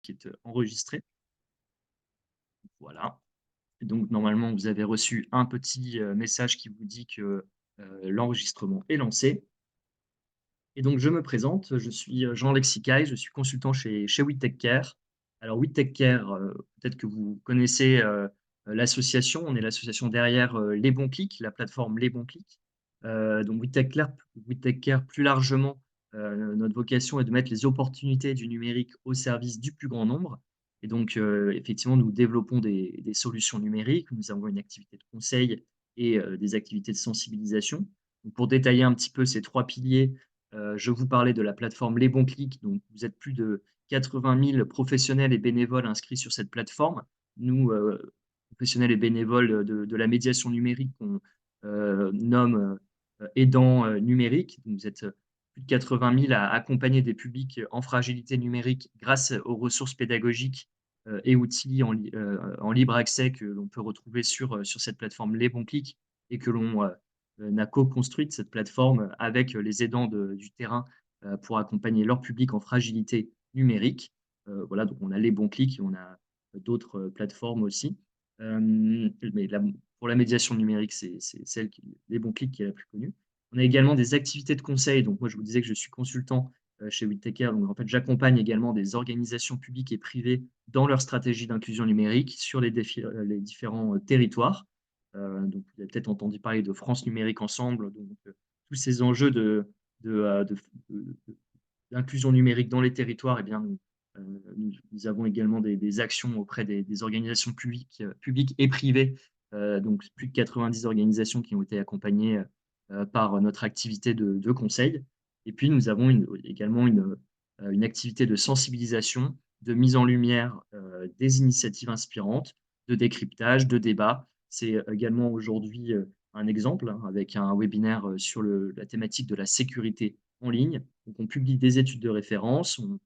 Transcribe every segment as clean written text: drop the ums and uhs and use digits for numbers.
qui est enregistré. Voilà. Et donc normalement, vous avez reçu un petit message qui vous dit que l'enregistrement est lancé. Et donc je me présente, je suis Jean Lexicaille, je suis consultant chez We Take Care. Alors We Take Care, peut-être que vous connaissez l'association, on est l'association derrière Les Bons Clics, la plateforme Les Bons Clics. Donc We Take Care plus largement, notre vocation est de mettre les opportunités du numérique au service du plus grand nombre. Et donc effectivement, nous développons des solutions numériques, nous avons une activité de conseil et des activités de sensibilisation. Donc, pour détailler un petit peu ces 3 piliers, je vous parlais de la plateforme Les Bons Clics. Donc, vous êtes plus de 80 000 professionnels et bénévoles inscrits sur cette plateforme. Nous, professionnels et bénévoles de la médiation numérique, on nomme aidants numériques. Donc, vous êtes plus de 80 000 à accompagner des publics en fragilité numérique grâce aux ressources pédagogiques et outils en libre accès que l'on peut retrouver sur cette plateforme Les Bons Clics et que l'on a co-construite cette plateforme avec les aidants du terrain pour accompagner leur public en fragilité numérique. Voilà, donc on a Les Bons Clics et on a d'autres plateformes aussi. Mais pour la médiation numérique, c'est celle Les Bons Clics qui est la plus connue. On a également des activités de conseil. Donc moi, je vous disais que je suis consultant chez WeTaker. Donc en fait, j'accompagne également des organisations publiques et privées dans leur stratégie d'inclusion numérique sur les différents territoires. Donc, vous avez peut-être entendu parler de France Numérique Ensemble, donc tous ces enjeux d'inclusion numérique dans les territoires, eh bien, nous avons également des actions auprès des organisations publiques et privées, donc plus de 90 organisations qui ont été accompagnées par notre activité de conseil. Et puis, nous avons également une activité de sensibilisation, de mise en lumière des initiatives inspirantes, de décryptage, de débat. C'est également aujourd'hui un exemple hein, avec un webinaire sur la thématique de la sécurité en ligne. Donc, on publie des études de référence, on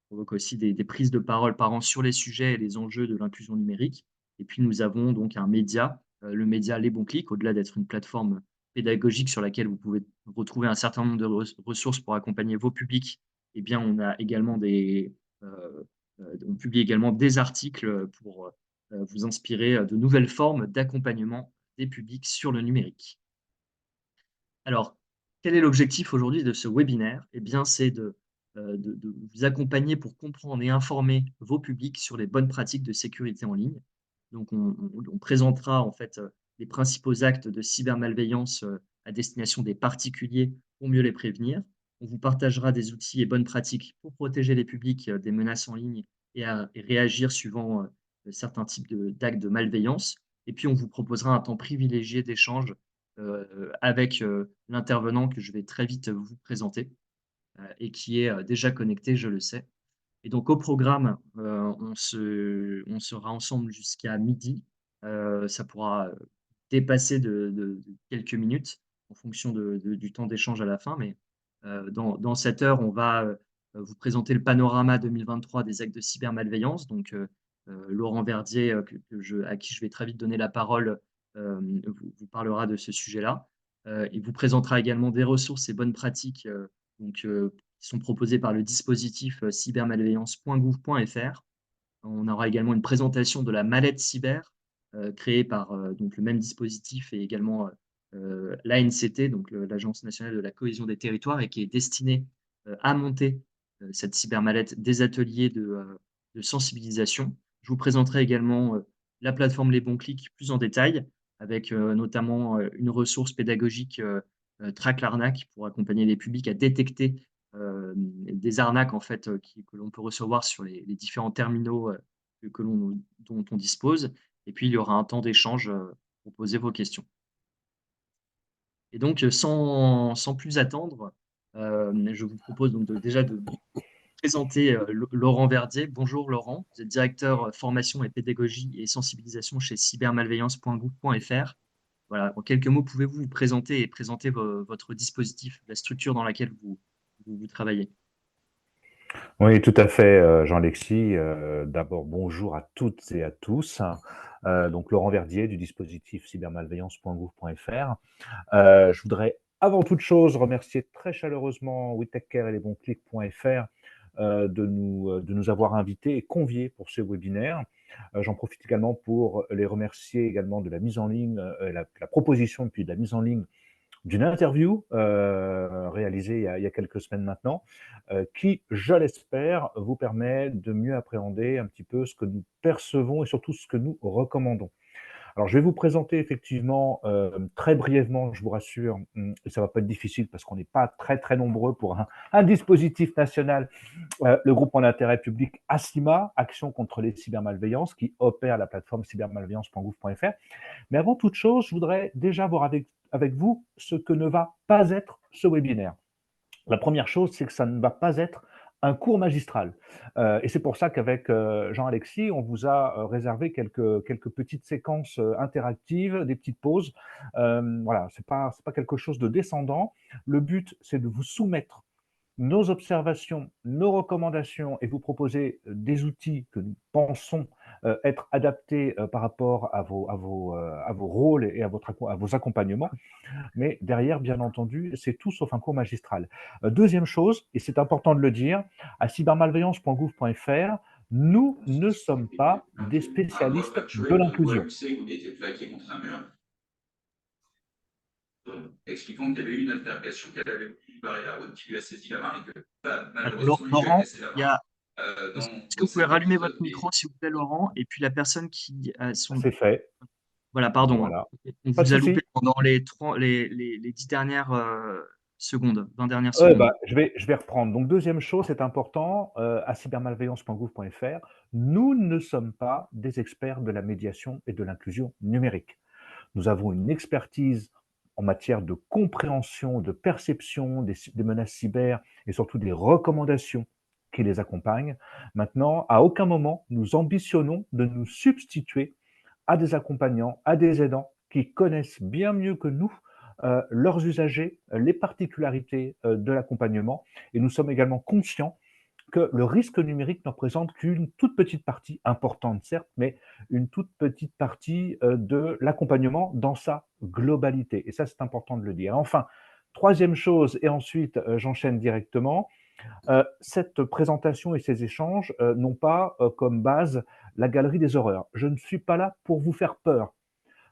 provoque aussi des prises de parole par an sur les sujets et les enjeux de l'inclusion numérique. Et puis, nous avons donc un média, le média Les Bons Clics, au-delà d'être une plateforme pédagogique sur laquelle vous pouvez retrouver un certain nombre de ressources pour accompagner vos publics. Eh bien, on a également on publie également des articles pour vous inspirer de nouvelles formes d'accompagnement des publics sur le numérique. Alors, quel est l'objectif aujourd'hui de ce webinaire? Eh bien, c'est de vous accompagner pour comprendre et informer vos publics sur les bonnes pratiques de sécurité en ligne. Donc, on présentera en fait les principaux actes de cybermalveillance à destination des particuliers pour mieux les prévenir. On vous partagera des outils et bonnes pratiques pour protéger les publics des menaces en ligne et réagir suivant certains types d'actes de malveillance. Et puis, on vous proposera un temps privilégié d'échange avec l'intervenant que je vais très vite vous présenter et qui est déjà connecté, je le sais. Et donc au programme, on sera ensemble jusqu'à midi. Ça pourra dépasser de quelques minutes en fonction du temps d'échange à la fin, mais dans cette heure, on va vous présenter le panorama 2023 des actes de cybermalveillance. Donc Laurent Verdier, à qui je vais très vite donner la parole, vous parlera de ce sujet-là. Il vous présentera également des ressources et bonnes pratiques qui sont proposées par le dispositif cybermalveillance.gouv.fr. On aura également une présentation de la mallette cyber créée par donc le même dispositif et également l'ANCT, donc l'Agence nationale de la cohésion des territoires, et qui est destinée à monter cette cybermallette des ateliers de sensibilisation. Je vous présenterai également la plateforme Les Bons Clics plus en détail, avec notamment une ressource pédagogique Track l'arnaque pour accompagner les publics à détecter des arnaques en fait, que l'on peut recevoir sur les différents terminaux dont on dispose. Et puis, il y aura un temps d'échange pour poser vos questions. Et donc, sans plus attendre, je vous propose donc déjà de présenter Laurent Verdier. Bonjour Laurent, vous êtes directeur formation et pédagogie et sensibilisation chez cybermalveillance.gouv.fr. Voilà, en quelques mots, pouvez-vous vous présenter et présenter votre dispositif, la structure dans laquelle vous travaillez? Oui, tout à fait, Jean-Alexis. D'abord, bonjour à toutes et à tous. Donc, Laurent Verdier du dispositif cybermalveillance.gouv.fr. Je voudrais avant toute chose remercier très chaleureusement WeTakeCare et lesbonsclics.fr de nous avoir invités et conviés pour ce webinaire. J'en profite également pour les remercier également de la mise en ligne, la proposition puis de la mise en ligne d'une interview réalisée il y a quelques semaines maintenant, qui, je l'espère, vous permet de mieux appréhender un petit peu ce que nous percevons et surtout ce que nous recommandons. Alors, je vais vous présenter effectivement très brièvement, je vous rassure, et ça ne va pas être difficile parce qu'on n'est pas très très nombreux pour un dispositif national, le groupement d'intérêt public ACIMA, Action contre les cybermalveillances, qui opère la plateforme cybermalveillance.gouv.fr. Mais avant toute chose, je voudrais déjà voir avec vous ce que ne va pas être ce webinaire. La première chose, c'est que ça ne va pas être un cours magistral. Et c'est pour ça qu'avec Jean-Alexis, on vous a réservé quelques petites séquences interactives, des petites pauses. Voilà, c'est pas quelque chose de descendant. Le but, c'est de vous soumettre nos observations, nos recommandations et vous proposer des outils que nous pensons être adaptés par rapport à vos rôles et à vos accompagnements. Mais derrière, bien entendu, c'est tout sauf un cours magistral. Deuxième chose, et c'est important de le dire, à cybermalveillance.gouv.fr, nous ne sommes pas des spécialistes de l'inclusion. Expliquant qu'il y avait eu une altercation, qu'elle avait voulu barrer la route, qui lui a saisi la main et que Alors, malheureusement, il lui a Laurent, cassé la il y main a... Est-ce que dans vous pouvez cet rallumer votre épisode. micro, s'il vous plaît, Laurent? Et puis la personne qui a son... C'est fait, Voilà, pardon, hein. voilà. On Pas de vous a loupé souci. pendant les 10 dernières secondes, 20 dernières secondes. Je vais reprendre. Donc, deuxième chose, c'est important, à cybermalveillance.gouv.fr, nous ne sommes pas des experts de la médiation et de l'inclusion numérique. Nous avons une expertise en matière de compréhension, de perception des menaces cyber et surtout des recommandations qui les accompagnent. Maintenant, à aucun moment, nous ambitionnons de nous substituer à des accompagnants, à des aidants qui connaissent bien mieux que nous leurs usagers, les particularités de l'accompagnement. Et nous sommes également conscients que le risque numérique ne représente qu'une toute petite partie, importante certes, mais une toute petite partie de l'accompagnement dans sa globalité. Et ça, c'est important de le dire. Enfin, troisième chose, et ensuite j'enchaîne directement, cette présentation et ces échanges n'ont pas comme base la galerie des horreurs. Je ne suis pas là pour vous faire peur.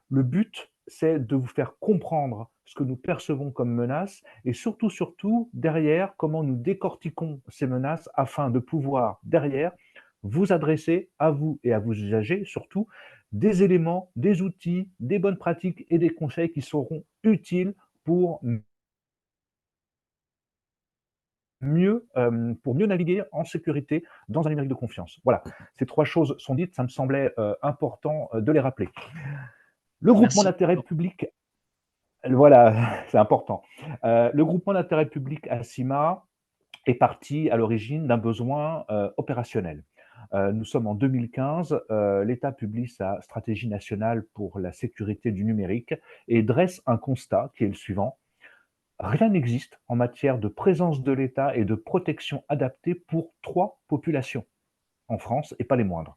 Le but, c'est de vous faire comprendre ce que nous percevons comme menaces et surtout, derrière, comment nous décortiquons ces menaces afin de pouvoir, derrière, vous adresser à vous et à vos usagers, surtout, des éléments, des outils, des bonnes pratiques et des conseils qui seront utiles pour pour mieux naviguer en sécurité dans un numérique de confiance. Voilà, ces trois choses sont dites, ça me semblait important de les rappeler. Le groupement Merci. d'intérêt public, voilà, c'est important. Le groupement d'intérêt public ACIMA est parti à l'origine d'un besoin opérationnel. Nous sommes en 2015, l'État publie sa stratégie nationale pour la sécurité du numérique et dresse un constat qui est le suivant. Rien n'existe en matière de présence de l'État et de protection adaptée pour trois populations en France et pas les moindres.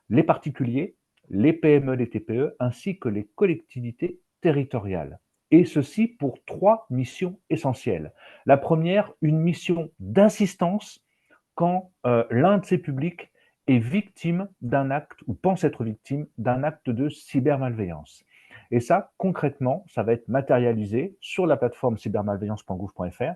Les particuliers, les PME, les TPE, ainsi que les collectivités territoriales. Et ceci pour trois missions essentielles. La première, une mission d'assistance quand l'un de ces publics est victime d'un acte ou pense être victime d'un acte de cybermalveillance. Et ça, concrètement, ça va être matérialisé sur la plateforme cybermalveillance.gouv.fr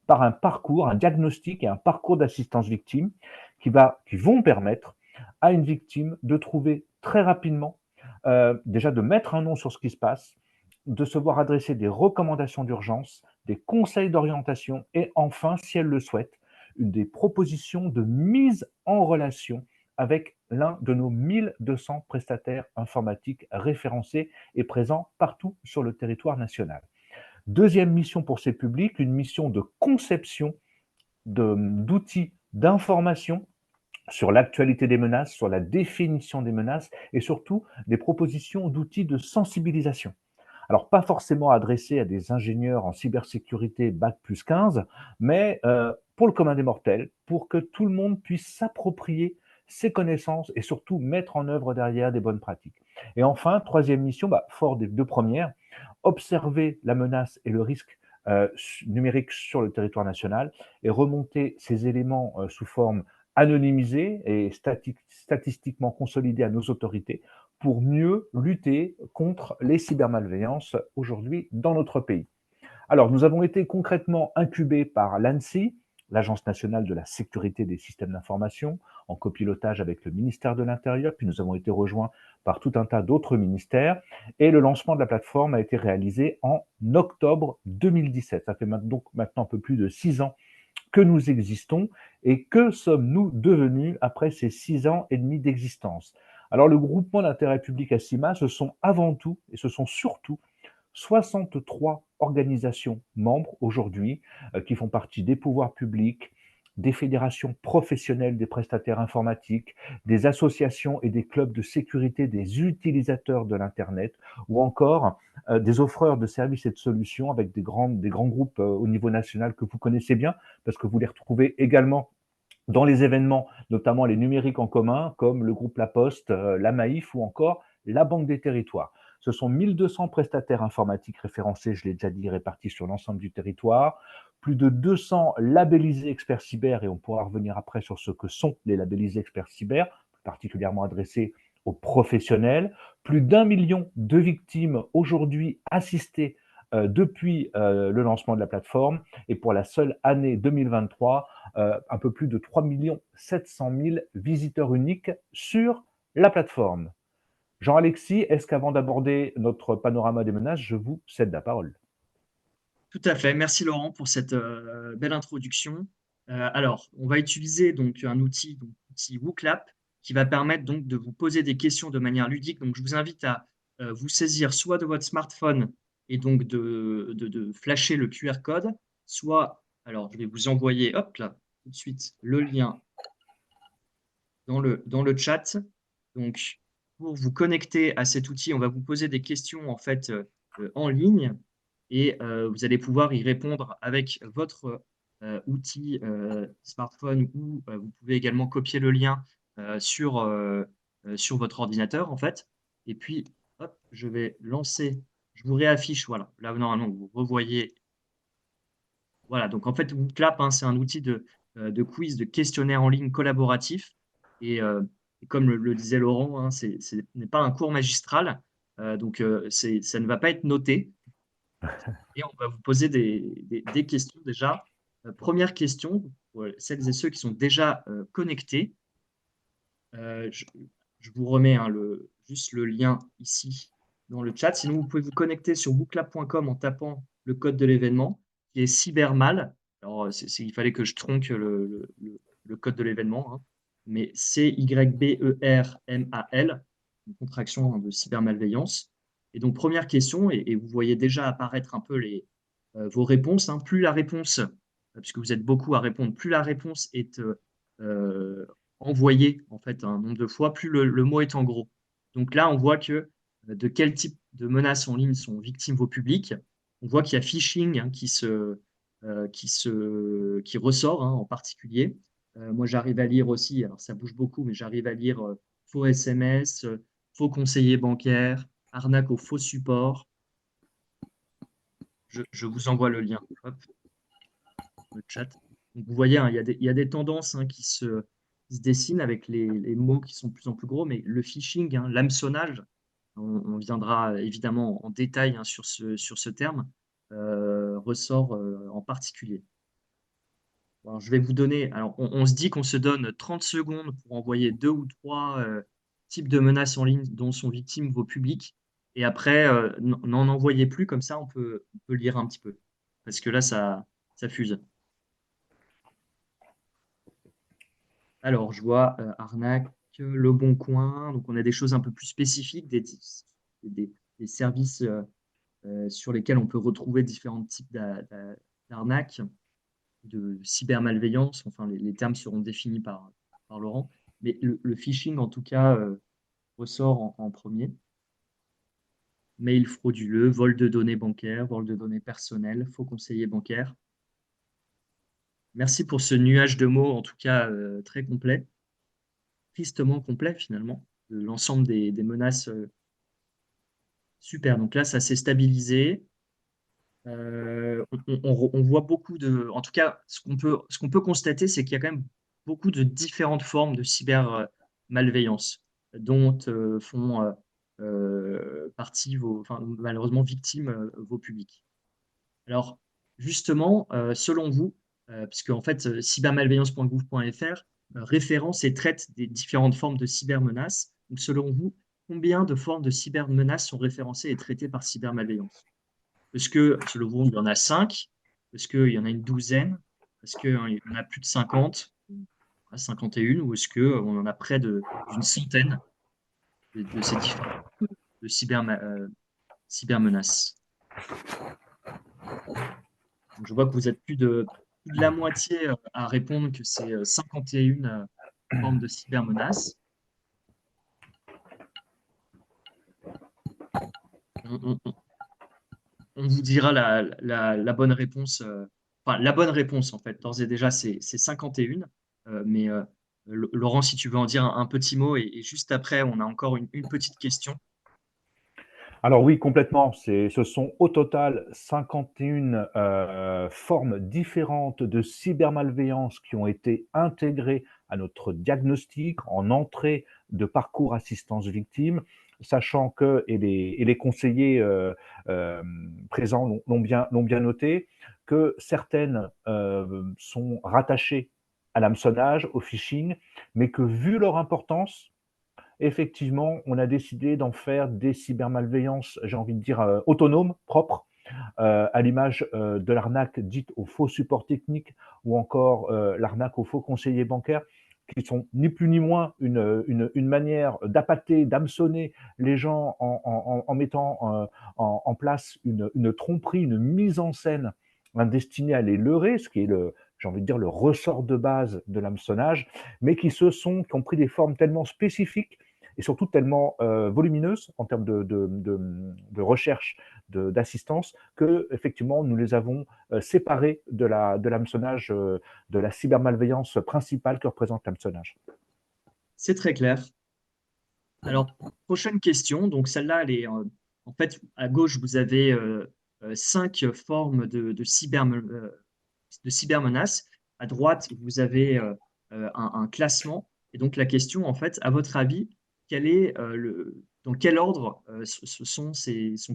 par un parcours, un diagnostic et un parcours d'assistance victime qui vont permettre à une victime de trouver très rapidement, déjà de mettre un nom sur ce qui se passe, de se voir adresser des recommandations d'urgence, des conseils d'orientation et enfin, si elle le souhaite, des propositions de mise en relation avec l'un de nos 1200 prestataires informatiques référencés et présents partout sur le territoire national. Deuxième mission pour ces publics, une mission de conception d'outils d'information sur l'actualité des menaces, sur la définition des menaces et surtout des propositions d'outils de sensibilisation. Alors, pas forcément adressés à des ingénieurs en cybersécurité Bac plus 15, mais pour le commun des mortels, pour que tout le monde puisse s'approprier ces connaissances et surtout mettre en œuvre derrière des bonnes pratiques. Et enfin, troisième mission, fort des deux premières, observer la menace et le risque numérique sur le territoire national et remonter ces éléments sous forme anonymisée et statistiquement consolidée à nos autorités pour mieux lutter contre les cybermalveillances aujourd'hui dans notre pays. Alors, nous avons été concrètement incubés par l'ANSSI, l'Agence nationale de la sécurité des systèmes d'information, en copilotage avec le ministère de l'Intérieur, puis nous avons été rejoints par tout un tas d'autres ministères, et le lancement de la plateforme a été réalisé en octobre 2017. Ça fait donc maintenant un peu plus de 6 ans que nous existons, et que sommes-nous devenus après ces 6 ans et demi d'existence? Alors, le groupement d'intérêt public ACIMA, ce sont avant tout, et ce sont surtout 63 organisations membres aujourd'hui qui font partie des pouvoirs publics, des fédérations professionnelles des prestataires informatiques, des associations et des clubs de sécurité des utilisateurs de l'Internet, ou encore des offreurs de services et de solutions avec des grands groupes au niveau national que vous connaissez bien, parce que vous les retrouvez également dans les événements, notamment les numériques en commun, comme le groupe La Poste, la Maïf ou encore la Banque des Territoires. Ce sont 1200 prestataires informatiques référencés, je l'ai déjà dit, répartis sur l'ensemble du territoire, plus de 200 labellisés experts cyber, et on pourra revenir après sur ce que sont les labellisés experts cyber, particulièrement adressés aux professionnels, plus d'1 million de victimes aujourd'hui assistées depuis le lancement de la plateforme, et pour la seule année 2023, un peu plus de 3 700 000 visiteurs uniques sur la plateforme. Jean-Alexis, est-ce qu'avant d'aborder notre panorama des menaces, je vous cède la parole? Tout à fait. Merci Laurent pour cette belle introduction. Alors, on va utiliser donc un outil, donc l'outil WooClap, qui va permettre donc de vous poser des questions de manière ludique. Donc, je vous invite à vous saisir soit de votre smartphone et donc de flasher le QR code, soit, alors je vais vous envoyer, hop là, tout de suite le lien dans le chat. Donc, pour vous connecter à cet outil, on va vous poser des questions en fait en ligne, et vous allez pouvoir y répondre avec votre outil smartphone, ou vous pouvez également copier le lien sur votre ordinateur en fait. Et puis, hop, je vais lancer, je vous réaffiche, voilà, là normalement vous revoyez. Voilà, donc en fait, WooClap, hein, c'est un outil de quiz, de questionnaire en ligne collaboratif. Et comme le disait Laurent, hein, ce n'est pas un cours magistral, donc ça ne va pas être noté. Et on va vous poser des questions déjà. Première question, pour celles et ceux qui sont déjà connectés. Euh, je, je vous remets hein, juste le lien ici dans le chat. Sinon, vous pouvez vous connecter sur booklab.com en tapant le code de l'événement, qui est cybermal. Alors, il fallait que je tronque le code de l'événement, hein. Mais CYBERMAL, une contraction hein, de cybermalveillance. Et donc, première question, et vous voyez déjà apparaître un peu vos réponses, hein. Plus la réponse, puisque vous êtes beaucoup à répondre, plus la réponse est euh, envoyé en fait un nombre de fois, plus le mot est en gros. Donc là, on voit que de quel type de menaces en ligne sont victimes vos publics. On voit qu'il y a phishing hein, qui ressort hein, en particulier. Moi, j'arrive à lire aussi, alors ça bouge beaucoup, mais j'arrive à lire faux SMS, faux conseiller bancaire, arnaque au faux support. Je vous envoie le lien. Hop, le chat. Donc, vous voyez, hein, il y a des tendances hein, qui se dessinent avec les mots qui sont de plus en plus gros, mais le phishing, hein, l'hameçonnage, on viendra évidemment en détail hein, sur ce terme, ressort en particulier. Alors, je vais vous donner, alors on se dit qu'on se donne 30 secondes pour envoyer 2 ou 3 types de menaces en ligne dont sont victimes vos publics, et après, n'en envoyez plus, comme ça on peut lire un petit peu, parce que là, ça fuse. Alors, je vois arnaque, Le Bon Coin. Donc, on a des choses un peu plus spécifiques, des services sur lesquels on peut retrouver différents types d'arnaques, de cybermalveillance. Enfin, les termes seront définis par Laurent. Mais le phishing, en tout cas, ressort en premier. Mail frauduleux, vol de données bancaires, vol de données personnelles, faux conseiller bancaire. Merci pour ce nuage de mots, en tout cas très complet. Tristement complet finalement, de l'ensemble des menaces. Super, donc là, ça s'est stabilisé. On voit beaucoup de, en tout cas, ce qu'on peut constater, c'est qu'il y a quand même beaucoup de différentes formes de cybermalveillance dont font partie enfin, malheureusement victimes vos publics. Alors, justement, selon vous, puisque en fait, cybermalveillance.gouv.fr référence et traite des différentes formes de cybermenaces. Donc, selon vous, combien de formes de cybermenaces sont référencées et traitées par cybermalveillance? Est-ce que, selon vous, il y en a 5? Est-ce qu'il y en a une douzaine? Est-ce qu'il y en a plus de 50? 51? Ou est-ce qu'on en a près d'une centaine de ces différentes de cybermenaces? Donc, je vois que vous êtes plus de la moitié à répondre que c'est 51 formes de cybermenaces. On, on- on vous dira la bonne réponse. Enfin, la bonne réponse, en fait, d'ores et déjà, c'est 51. Mais Laurent, si tu veux en dire un petit mot, et juste après, on a encore une petite question. Alors oui, complètement. Ce sont au total 51 formes différentes de cybermalveillance qui ont été intégrées à notre diagnostic en entrée de parcours assistance victime, sachant que, et les conseillers présents l'ont bien noté, que certaines sont rattachées à l'hameçonnage, au phishing, mais que vu leur importance, effectivement, on a décidé d'en faire des cybermalveillances, j'ai envie de dire, autonomes, propres, à l'image de l'arnaque dite au faux support technique ou encore l'arnaque au faux conseiller bancaire, qui sont ni plus ni moins une manière d'appâter, d'hameçonner les gens en mettant en place une tromperie, une mise en scène destinée à les leurrer, ce qui est j'ai envie de dire, le ressort de base de l'hameçonnage, mais qui ont pris des formes tellement spécifiques et surtout tellement volumineuses en termes de recherche, d'assistance, que effectivement nous les avons séparés de l'hameçonnage, de la cybermalveillance principale que représente l'hameçonnage. C'est très clair. Alors, prochaine question. Donc, celle-là, elle est en fait, à gauche, vous avez 5 formes de cybermenaces. À droite, vous avez un classement. Et donc, la question, en fait, à votre avis, dans quel ordre sont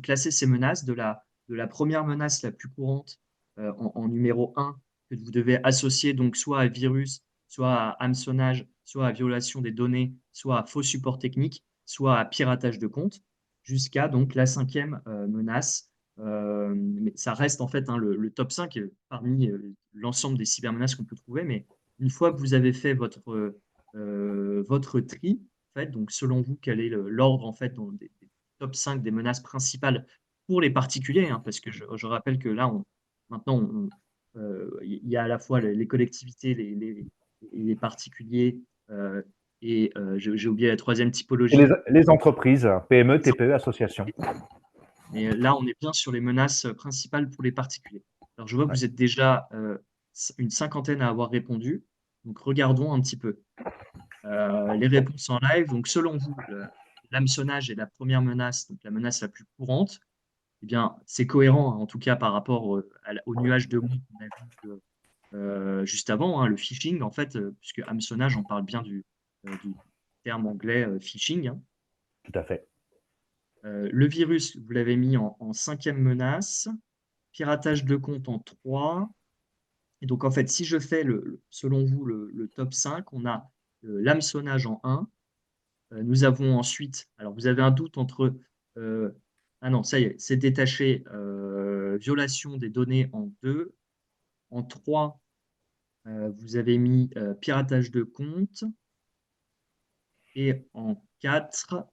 classées ces menaces de la première menace la plus courante en numéro 1 que vous devez associer donc soit à virus, soit à hameçonnage, soit à violation des données, soit à faux support technique, soit à piratage de compte, jusqu'à donc la 5e menace. Mais ça reste en fait le top 5 parmi l'ensemble des cybermenaces qu'on peut trouver. Mais une fois que vous avez fait votre tri, en fait, donc selon vous, quel est l'ordre en fait des top 5 des menaces principales pour les particuliers, hein, parce que je rappelle que là, maintenant, il y a à la fois les collectivités, les particuliers, et j'ai oublié la troisième Et typologie. les entreprises, PME, TPE, associations. Mais là, on est bien sur les menaces principales pour les particuliers. Alors, je vois que Ouais. vous êtes déjà une cinquantaine à avoir répondu. Donc, regardons un petit peu les réponses en live. Donc, selon vous, l'hameçonnage est la première menace, donc la menace la plus courante. Eh bien, c'est cohérent, hein, en tout cas par rapport au nuage de mots qu'on a vu juste avant, hein, le phishing, en fait, puisque hameçonnage, on parle bien du terme anglais phishing, hein. Tout à fait. Le virus, vous l'avez mis en 5e menace. Piratage de compte en 3. Et donc, en fait, si je fais, selon vous, le top 5, on a l'hameçonnage en 1. Nous avons ensuite, alors vous avez un doute entre, ah non, ça y est, c'est détaché, violation des données en 2. En 3, vous avez mis piratage de compte. Et en 4,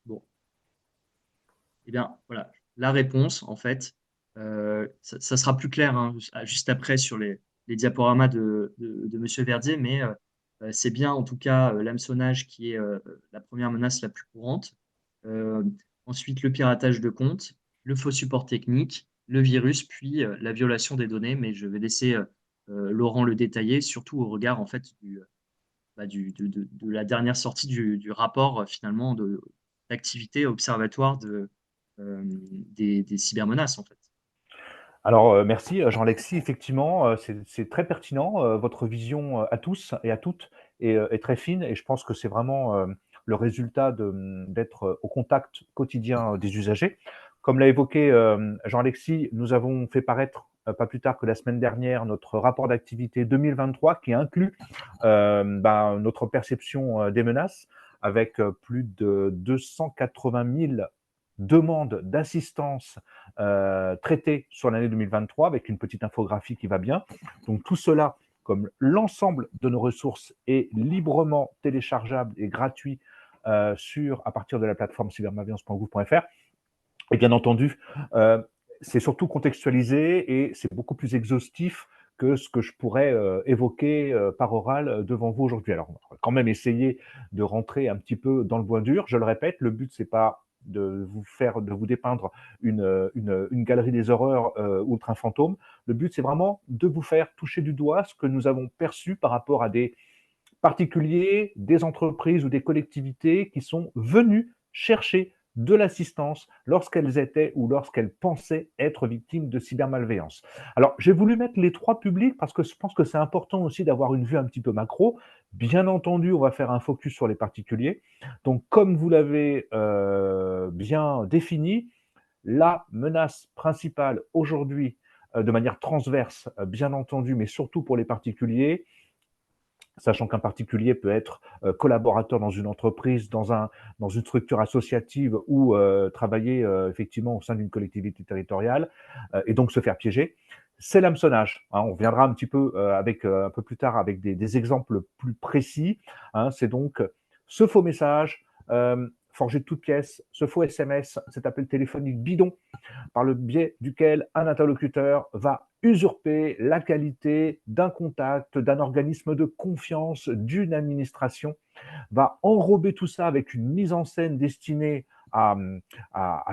bon, eh bien, voilà, la réponse, en fait, ça sera plus clair hein, juste après sur les diaporamas de Monsieur Verdier, mais c'est bien en tout cas l'hameçonnage qui est la première menace la plus courante. Euh, Ensuite, le piratage de compte, le faux support technique, le virus, puis la violation des données, mais je vais laisser Laurent le détailler, surtout au regard en fait de la dernière sortie du rapport finalement d'activité observatoire des cybermenaces, en fait. Alors, merci, Jean-Alexis. Effectivement, c'est très pertinent, votre vision, à tous et à toutes est très fine et je pense que c'est vraiment, le résultat d'être, au contact quotidien, des usagers. Comme l'a évoqué, Jean-Alexis, nous avons fait paraître, pas plus tard que la semaine dernière, notre rapport d'activité 2023 qui inclut, notre perception, des menaces avec, plus de 280 000 demandes d'assistance traité sur l'année 2023 avec une petite infographie qui va bien. Donc tout cela, comme l'ensemble de nos ressources, est librement téléchargeable et gratuit à partir de la plateforme cybermalveillance.gouv.fr. Et bien entendu, c'est surtout contextualisé et c'est beaucoup plus exhaustif que ce que je pourrais évoquer par oral devant vous aujourd'hui. Alors, on va quand même essayer de rentrer un petit peu dans le bois dur. Je le répète, le but, c'est pas de vous dépeindre une galerie des horreurs ou un fantôme. Le but, c'est vraiment de vous faire toucher du doigt ce que nous avons perçu par rapport à des particuliers, des entreprises ou des collectivités qui sont venus chercher de l'assistance lorsqu'elles étaient ou lorsqu'elles pensaient être victimes de cybermalveillance. Alors, j'ai voulu mettre les trois publics parce que je pense que c'est important aussi d'avoir une vue un petit peu macro. Bien entendu, on va faire un focus sur les particuliers. Donc, comme vous l'avez bien défini, la menace principale aujourd'hui, de manière transverse, bien entendu, mais surtout pour les particuliers, sachant qu'un particulier peut être collaborateur dans une entreprise, dans une structure associative ou travailler effectivement au sein d'une collectivité territoriale et donc se faire piéger. C'est l'hameçonnage. Hein, on reviendra un petit peu un peu plus tard avec des exemples plus précis. Hein, c'est donc ce faux message forgé de toutes pièces, ce faux SMS, cet appel téléphonique bidon par le biais duquel un interlocuteur va usurper la qualité d'un contact, d'un organisme de confiance, d'une administration, va enrober tout ça avec une mise en scène destinée à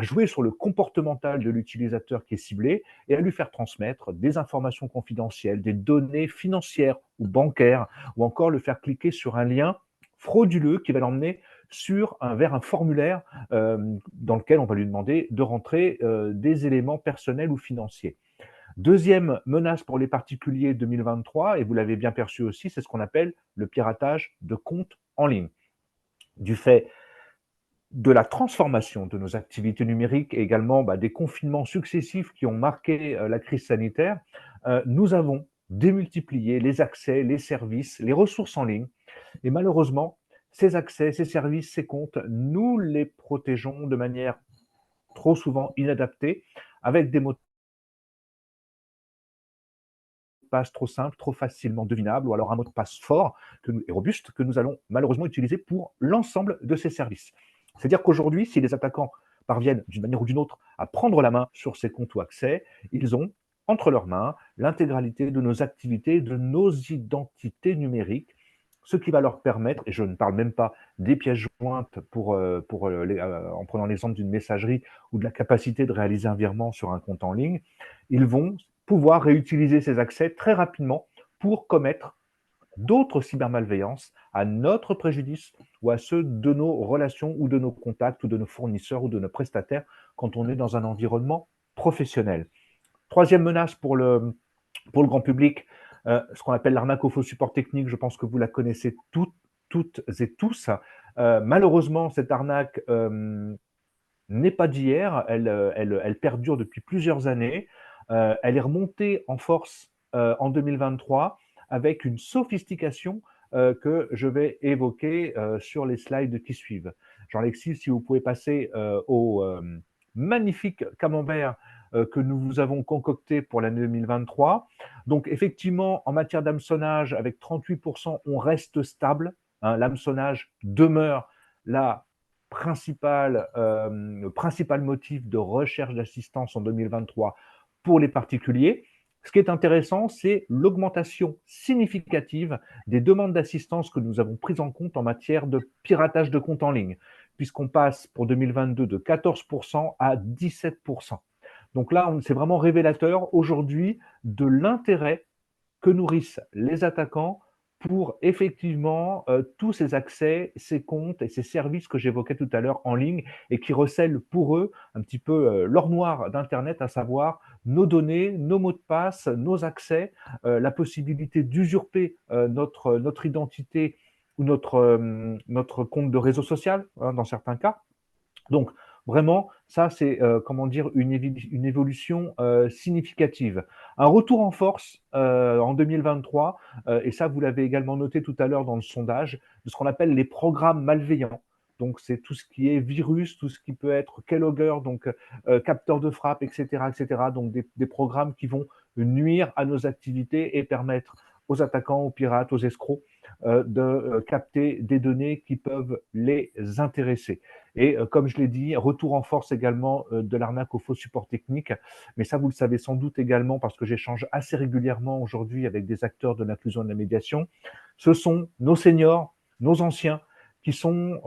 jouer sur le comportemental de l'utilisateur qui est ciblé et à lui faire transmettre des informations confidentielles, des données financières ou bancaires, ou encore le faire cliquer sur un lien frauduleux qui va l'emmener vers un formulaire dans lequel on va lui demander de rentrer des éléments personnels ou financiers. Deuxième menace pour les particuliers 2023, et vous l'avez bien perçu aussi, c'est ce qu'on appelle le piratage de comptes en ligne. Du fait de la transformation de nos activités numériques et également des confinements successifs qui ont marqué la crise sanitaire, nous avons démultiplié les accès, les services, les ressources en ligne. Et malheureusement, ces accès, ces services, ces comptes, nous les protégeons de manière trop souvent inadaptée, avec des mots de passe trop simples, trop facilement devinables, ou alors un mot de passe fort et robuste que nous allons malheureusement utiliser pour l'ensemble de ces services. C'est-à-dire qu'aujourd'hui, si les attaquants parviennent d'une manière ou d'une autre à prendre la main sur ces comptes ou accès, ils ont entre leurs mains l'intégralité de nos activités, de nos identités numériques, ce qui va leur permettre, et je ne parle même pas des pièces jointes en prenant l'exemple d'une messagerie ou de la capacité de réaliser un virement sur un compte en ligne, ils vont pouvoir réutiliser ces accès très rapidement pour commettre d'autres cybermalveillances à notre préjudice ou à ceux de nos relations ou de nos contacts ou de nos fournisseurs ou de nos prestataires quand on est dans un environnement professionnel. Troisième menace pour le grand public, ce qu'on appelle l'arnaque au faux support technique, je pense que vous la connaissez toutes et tous. Malheureusement, cette arnaque n'est pas d'hier, elle perdure depuis plusieurs années. Elle est remontée en force en 2023 avec une sophistication que je vais évoquer sur les slides qui suivent. Jean-Alexis, si vous pouvez passer au magnifique camembert que nous vous avons concocté pour l'année 2023. Donc effectivement, en matière d'hameçonnage, avec 38%, on reste stable. Hein, l'hameçonnage demeure la le principal motif de recherche d'assistance en 2023 pour les particuliers. Ce qui est intéressant, c'est l'augmentation significative des demandes d'assistance que nous avons prises en compte en matière de piratage de comptes en ligne, puisqu'on passe pour 2022 de 14% à 17%. Donc là, c'est vraiment révélateur aujourd'hui de l'intérêt que nourrissent les attaquants pour effectivement tous ces accès, ces comptes et ces services que j'évoquais tout à l'heure en ligne et qui recèlent pour eux un petit peu l'or noir d'Internet, à savoir nos données, nos mots de passe, nos accès, la possibilité d'usurper notre identité ou notre compte de réseau social, hein, dans certains cas. Donc, vraiment, ça, c'est, comment dire, une évolution significative. Un retour en force en 2023, et ça, vous l'avez également noté tout à l'heure dans le sondage, de ce qu'on appelle les programmes malveillants. Donc, c'est tout ce qui est virus, tout ce qui peut être keylogger, donc capteur de frappe, etc., etc. Donc, des programmes qui vont nuire à nos activités et permettre aux attaquants, aux pirates, aux escrocs de capter des données qui peuvent les intéresser. Et comme je l'ai dit, retour en force également de l'arnaque au faux support technique. Mais ça, vous le savez sans doute également parce que j'échange assez régulièrement aujourd'hui avec des acteurs de l'inclusion et de la médiation. Ce sont nos seniors, nos anciens, qui forment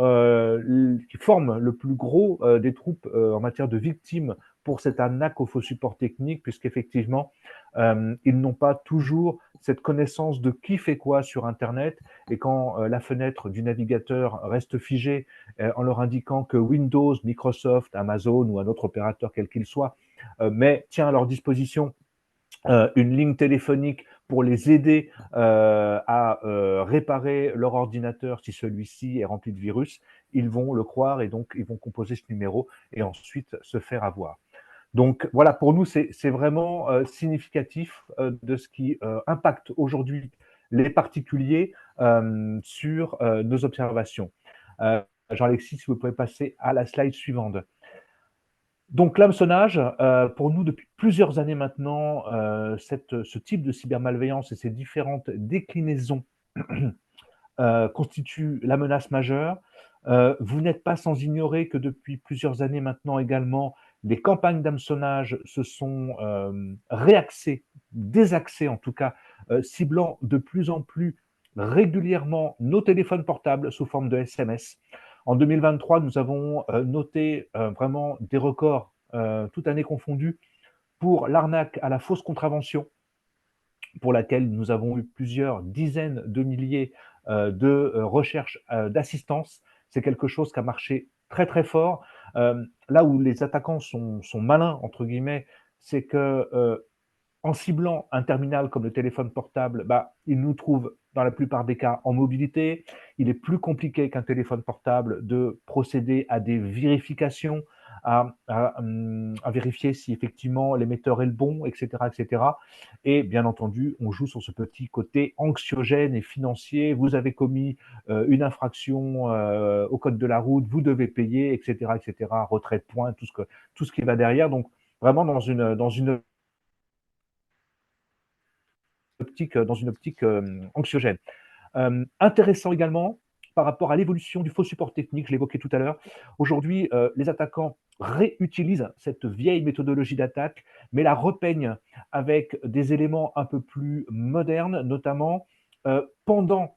le plus gros des troupes en matière de victimes pour cette arnaque au faux support technique, puisqu'effectivement, ils n'ont pas toujours cette connaissance de qui fait quoi sur Internet. Et quand la fenêtre du navigateur reste figée en leur indiquant que Windows, Microsoft, Amazon ou un autre opérateur quel qu'il soit tient à leur disposition une ligne téléphonique pour les aider à réparer leur ordinateur si celui-ci est rempli de virus, ils vont le croire et donc ils vont composer ce numéro et ensuite se faire avoir. Donc voilà, pour nous, c'est vraiment significatif de ce qui impacte aujourd'hui les particuliers sur nos observations. Jean-Alexis, si vous pouvez passer à la slide suivante. Donc l'hameçonnage, pour nous, depuis plusieurs années maintenant, ce type de cybermalveillance et ces différentes déclinaisons constituent la menace majeure. Vous n'êtes pas sans ignorer que depuis plusieurs années maintenant également, des campagnes d'hameçonnage se sont réaxées, désaxées en tout cas, ciblant de plus en plus régulièrement nos téléphones portables sous forme de SMS. En 2023, nous avons noté vraiment des records, toute année confondue, pour l'arnaque à la fausse contravention, pour laquelle nous avons eu plusieurs dizaines de milliers de recherches d'assistance. C'est quelque chose qui a marché très très fort. Là où les attaquants sont malins, entre guillemets, c'est que en ciblant un terminal comme le téléphone portable, ils nous trouvent dans la plupart des cas en mobilité. Il est plus compliqué qu'un téléphone portable de procéder à des vérifications, à vérifier si effectivement l'émetteur est le bon, etc., etc. Et bien entendu, on joue sur ce petit côté anxiogène et financier. Vous avez commis une infraction au code de la route, vous devez payer, etc., etc. Retrait de points, tout ce qui va derrière. Donc vraiment dans une optique anxiogène. Intéressant également par rapport à l'évolution du faux support technique, je l'évoquais tout à l'heure. Aujourd'hui, les attaquants réutilisent cette vieille méthodologie d'attaque, mais la repeignent avec des éléments un peu plus modernes, notamment pendant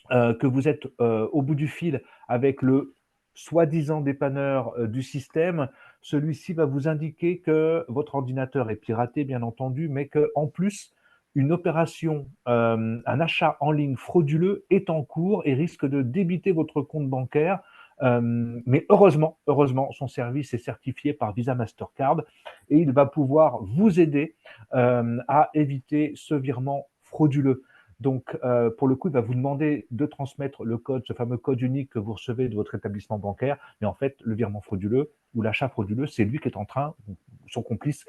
que vous êtes au bout du fil avec le soi-disant dépanneur du système, celui-ci va vous indiquer que votre ordinateur est piraté, bien entendu, mais qu'en plus, une opération, un achat en ligne frauduleux est en cours et risque de débiter votre compte bancaire. Mais heureusement, son service est certifié par Visa Mastercard et il va pouvoir vous aider à éviter ce virement frauduleux. Donc, pour le coup, il va vous demander de transmettre le code, ce fameux code unique que vous recevez de votre établissement bancaire. Mais en fait, le virement frauduleux ou l'achat frauduleux, c'est lui qui est en train, son complice,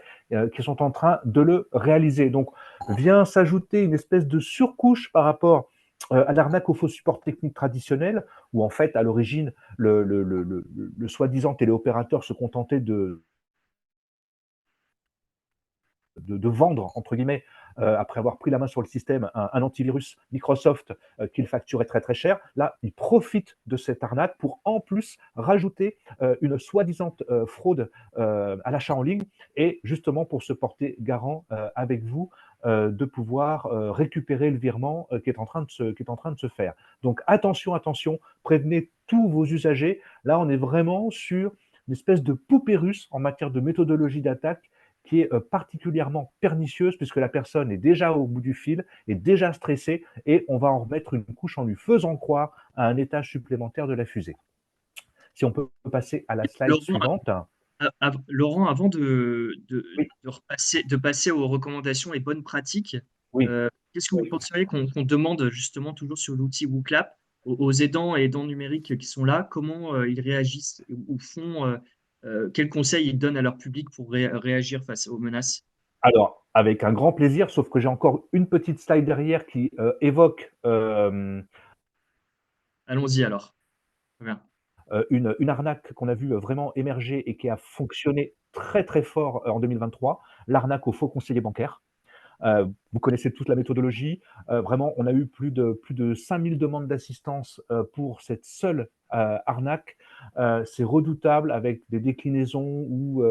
qui sont en train de le réaliser. Donc, vient s'ajouter une espèce de surcouche par rapport à l'arnaque au faux support technique traditionnel, où en fait, à l'origine, le soi-disant téléopérateur se contentait de vendre, entre guillemets, après avoir pris la main sur le système, un antivirus Microsoft qu'il facturait très très cher. Là, ils profitent de cette arnaque pour en plus rajouter une soi-disant fraude à l'achat en ligne et justement pour se porter garant avec vous de pouvoir récupérer le virement qui est en train de se faire. Donc attention, prévenez tous vos usagers. Là, on est vraiment sur une espèce de poupée russe en matière de méthodologie d'attaque qui est particulièrement pernicieuse puisque la personne est déjà au bout du fil, est déjà stressée et on va en remettre une couche en lui faisant croire à un étage supplémentaire de la fusée. Si on peut passer à la slide Laurent, suivante. Laurent, avant Oui, de passer aux recommandations et bonnes pratiques, oui. qu'est-ce que vous penseriez qu'on demande justement toujours sur l'outil WooClap aux aidants et aidants numériques qui sont là, comment ils réagissent ou font, quels conseils ils donnent à leur public pour réagir face aux menaces? Alors, avec un grand plaisir, sauf que j'ai encore une petite slide derrière qui évoque Allons-y alors. Très bien. une arnaque qu'on a vu vraiment émerger et qui a fonctionné très très fort en 2023, l'arnaque au faux conseiller bancaire. Vous connaissez toute la méthodologie. Vraiment, on a eu plus de 5000 demandes d'assistance pour cette seule arnaque. C'est redoutable avec des déclinaisons où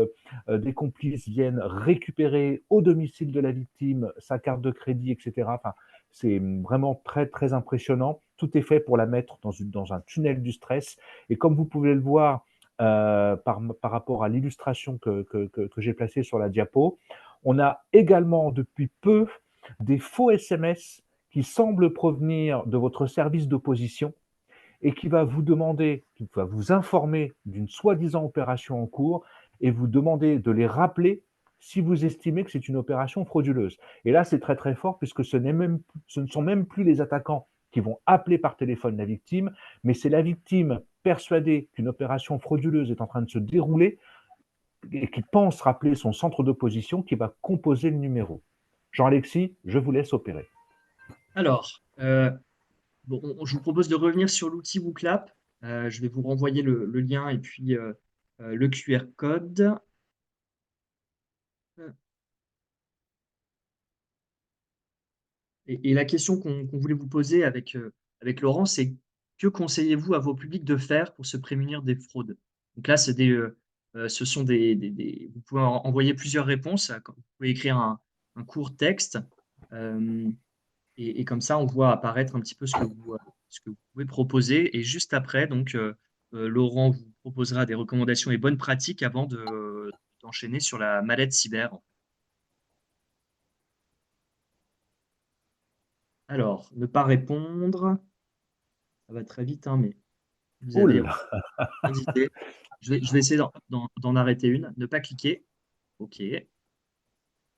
des complices viennent récupérer au domicile de la victime sa carte de crédit, etc. Enfin, c'est vraiment très, très impressionnant. Tout est fait pour la mettre dans un tunnel du stress. Et comme vous pouvez le voir par rapport à l'illustration que j'ai placée sur la diapo, on a également depuis peu des faux SMS qui semblent provenir de votre service d'opposition et qui va vous demander, qui va vous informer d'une soi-disant opération en cours et vous demander de les rappeler si vous estimez que c'est une opération frauduleuse. Et là, c'est très très fort puisque ce ne sont même plus les attaquants qui vont appeler par téléphone la victime, mais c'est la victime persuadée qu'une opération frauduleuse est en train de se dérouler et qui pense rappeler son centre d'opposition qui va composer le numéro. Jean-Alexis, je vous laisse opérer. Alors, bon, je vous propose de revenir sur l'outil WooClap. Je vais vous renvoyer le lien et puis le QR code. Et la question qu'on voulait vous poser avec Laurent, c'est que conseillez-vous à vos publics de faire pour se prémunir des fraudes? Donc là, ce sont vous pouvez envoyer plusieurs réponses. Vous pouvez écrire un court texte et comme ça, on voit apparaître un petit peu ce que vous pouvez proposer. Et juste après, donc, Laurent vous proposera des recommandations et bonnes pratiques avant d'enchaîner sur la mallette cyber. Alors, ne pas répondre, ça va très vite, hein, mais vous avez Oula. hésité. Je vais essayer d'en arrêter une. Ne pas cliquer. OK.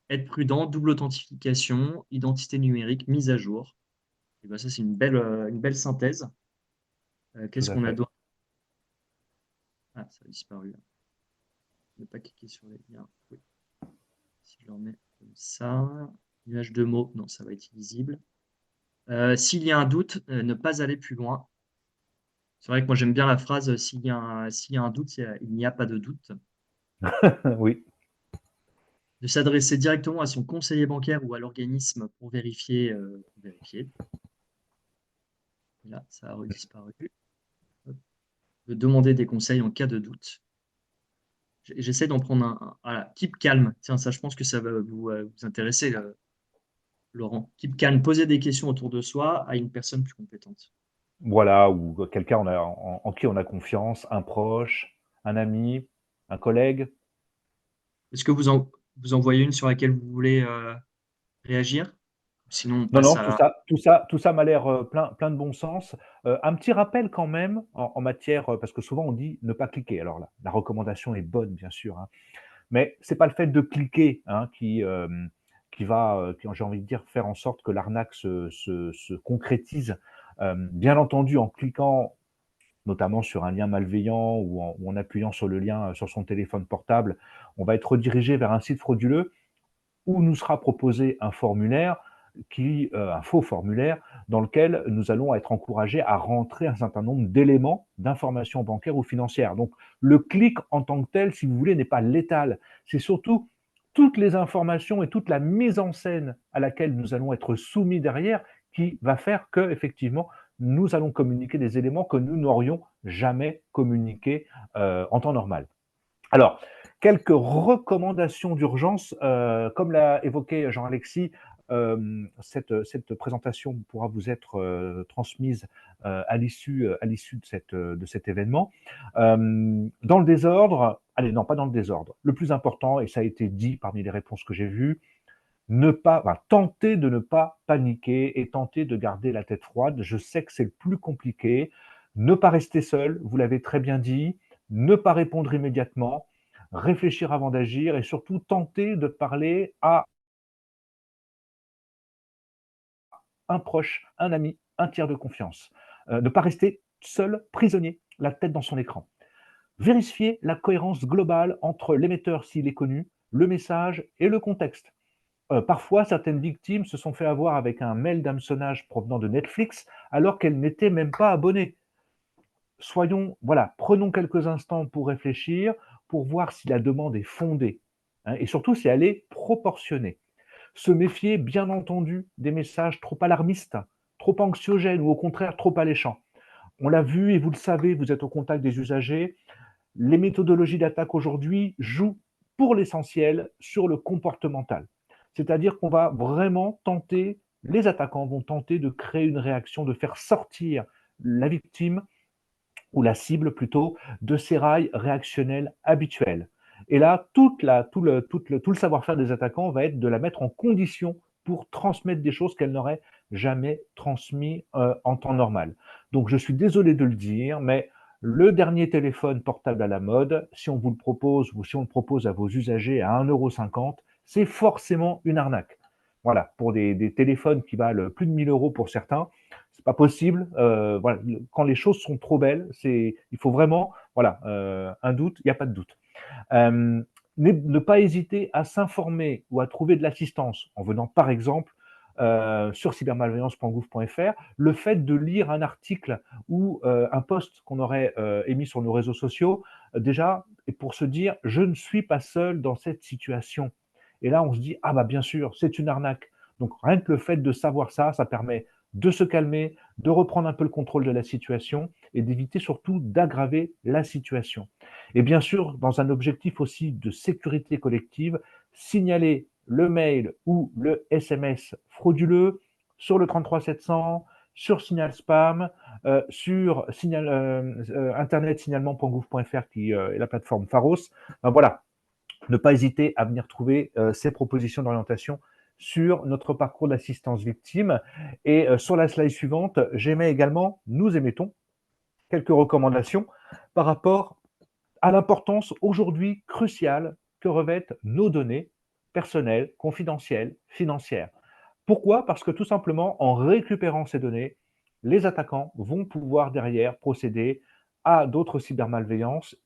Être prudent, double authentification, identité numérique, mise à jour. Et ben ça, c'est une belle synthèse. Tout Qu'est-ce à qu'on a fait. d'autre? Ah, ça a disparu. Ne pas cliquer sur les liens. Oui. Si je le remets comme ça. Image de mots, non, ça va être illisible. S'il y a un doute, ne pas aller plus loin. C'est vrai que moi j'aime bien la phrase s'il y a un doute, il n'y a pas de doute. Oui, De s'adresser directement à son conseiller bancaire ou à l'organisme pour vérifier. Là, ça a redisparu. Hop. De demander des conseils en cas de doute. J'essaie d'en prendre voilà. Keep calm. Tiens, ça, je pense que ça va vous intéresser, Laurent. Keep calm. Poser des questions autour de soi à une personne plus compétente. voilà, ou quelqu'un en qui on a confiance, un proche, un ami, un collègue. Est-ce que vous en voyez une sur laquelle vous voulez réagir? Sinon, on Non, passe non, à. tout ça m'a l'air plein de bon sens. Un petit rappel quand même en matière, parce que souvent on dit ne pas cliquer. Alors la recommandation est bonne, bien sûr, hein, mais c'est pas le fait de cliquer hein, qui va, j'ai envie de dire, faire en sorte que l'arnaque se concrétise. Bien entendu, en cliquant notamment sur un lien malveillant ou en appuyant sur le lien sur son téléphone portable, on va être redirigé vers un site frauduleux où nous sera proposé un formulaire un faux formulaire dans lequel nous allons être encouragés à rentrer un certain nombre d'éléments d'informations bancaires ou financières. Donc, le clic en tant que tel, si vous voulez, n'est pas létal. C'est surtout toutes les informations et toute la mise en scène à laquelle nous allons être soumis derrière qui va faire que, effectivement, nous allons communiquer des éléments que nous n'aurions jamais communiqués en temps normal. Alors, quelques recommandations d'urgence, comme l'a évoqué Jean-Alexis, cette présentation pourra vous être transmise à l'issue de cet événement. Dans le désordre, allez, non, pas dans le désordre. Le plus important, et ça a été dit parmi les réponses que j'ai vues, tenter de ne pas paniquer et tenter de garder la tête froide. Je sais que c'est le plus compliqué. Ne pas rester seul, vous l'avez très bien dit, ne pas répondre immédiatement, réfléchir avant d'agir et surtout tenter de parler à un proche, un ami, un tiers de confiance. Ne pas rester seul, prisonnier, la tête dans son écran. Vérifier la cohérence globale entre l'émetteur s'il est connu, le message et le contexte. Parfois, certaines victimes se sont fait avoir avec un mail d'hameçonnage provenant de Netflix alors qu'elles n'étaient même pas abonnées. Prenons quelques instants pour réfléchir, pour voir si la demande est fondée, hein, et surtout si elle est proportionnée. Se méfier, bien entendu, des messages trop alarmistes, trop anxiogènes ou au contraire trop alléchants. On l'a vu et vous le savez, vous êtes au contact des usagers, les méthodologies d'attaque aujourd'hui jouent pour l'essentiel sur le comportemental. C'est-à-dire qu'on va vraiment tenter, les attaquants vont tenter de créer une réaction, de faire sortir la victime ou la cible plutôt de ses rails réactionnels habituels. Et là, tout le savoir-faire des attaquants va être de la mettre en condition pour transmettre des choses qu'elle n'aurait jamais transmis en temps normal. Donc je suis désolé de le dire, mais le dernier téléphone portable à la mode, si on vous le propose ou si on le propose à vos usagers à 1,50 €, c'est forcément une arnaque. Voilà, pour des téléphones qui valent plus de 1 000 € pour certains, c'est pas possible. Voilà, quand les choses sont trop belles, il faut vraiment, voilà, un doute, il n'y a pas de doute. Ne pas hésiter à s'informer ou à trouver de l'assistance en venant, par exemple, sur cybermalveillance.gouv.fr, le fait de lire un article ou un post qu'on aurait émis sur nos réseaux sociaux, déjà, et pour se dire, je ne suis pas seul dans cette situation. Et là, on se dit, ah bah bien sûr, c'est une arnaque. Donc rien que le fait de savoir ça, ça permet de se calmer, de reprendre un peu le contrôle de la situation et d'éviter surtout d'aggraver la situation. Et bien sûr, dans un objectif aussi de sécurité collective, signaler le mail ou le SMS frauduleux sur le 33 700, sur Signal Spam, sur internet signalement.gouv.fr qui est la plateforme Pharos. Voilà, ne pas hésiter à venir trouver ces propositions d'orientation sur notre parcours d'assistance victime. Et sur la slide suivante, nous émettons quelques recommandations par rapport à l'importance aujourd'hui cruciale que revêtent nos données personnelles, confidentielles, financières. Pourquoi? Parce que tout simplement, en récupérant ces données, les attaquants vont pouvoir derrière procéder à d'autres cybermalveillances,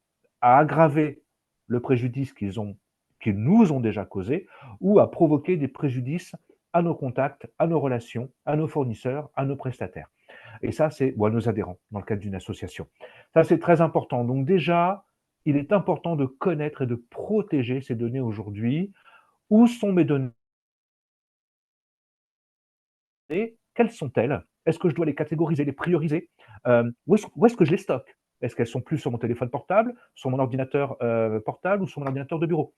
à aggraver le préjudice qu'ils nous ont déjà causé, ou à provoquer des préjudices à nos contacts, à nos relations, à nos fournisseurs, à nos prestataires. Et ça, ou à nos adhérents dans le cadre d'une association. Ça, c'est très important. Donc déjà, il est important de connaître et de protéger ces données aujourd'hui. Où sont mes données? Quelles sont-elles? Est-ce que je dois les catégoriser, les prioriser? Où est-ce que je les stocke? Est-ce qu'elles sont plus sur mon téléphone portable, sur mon ordinateur portable ou sur mon ordinateur de bureau?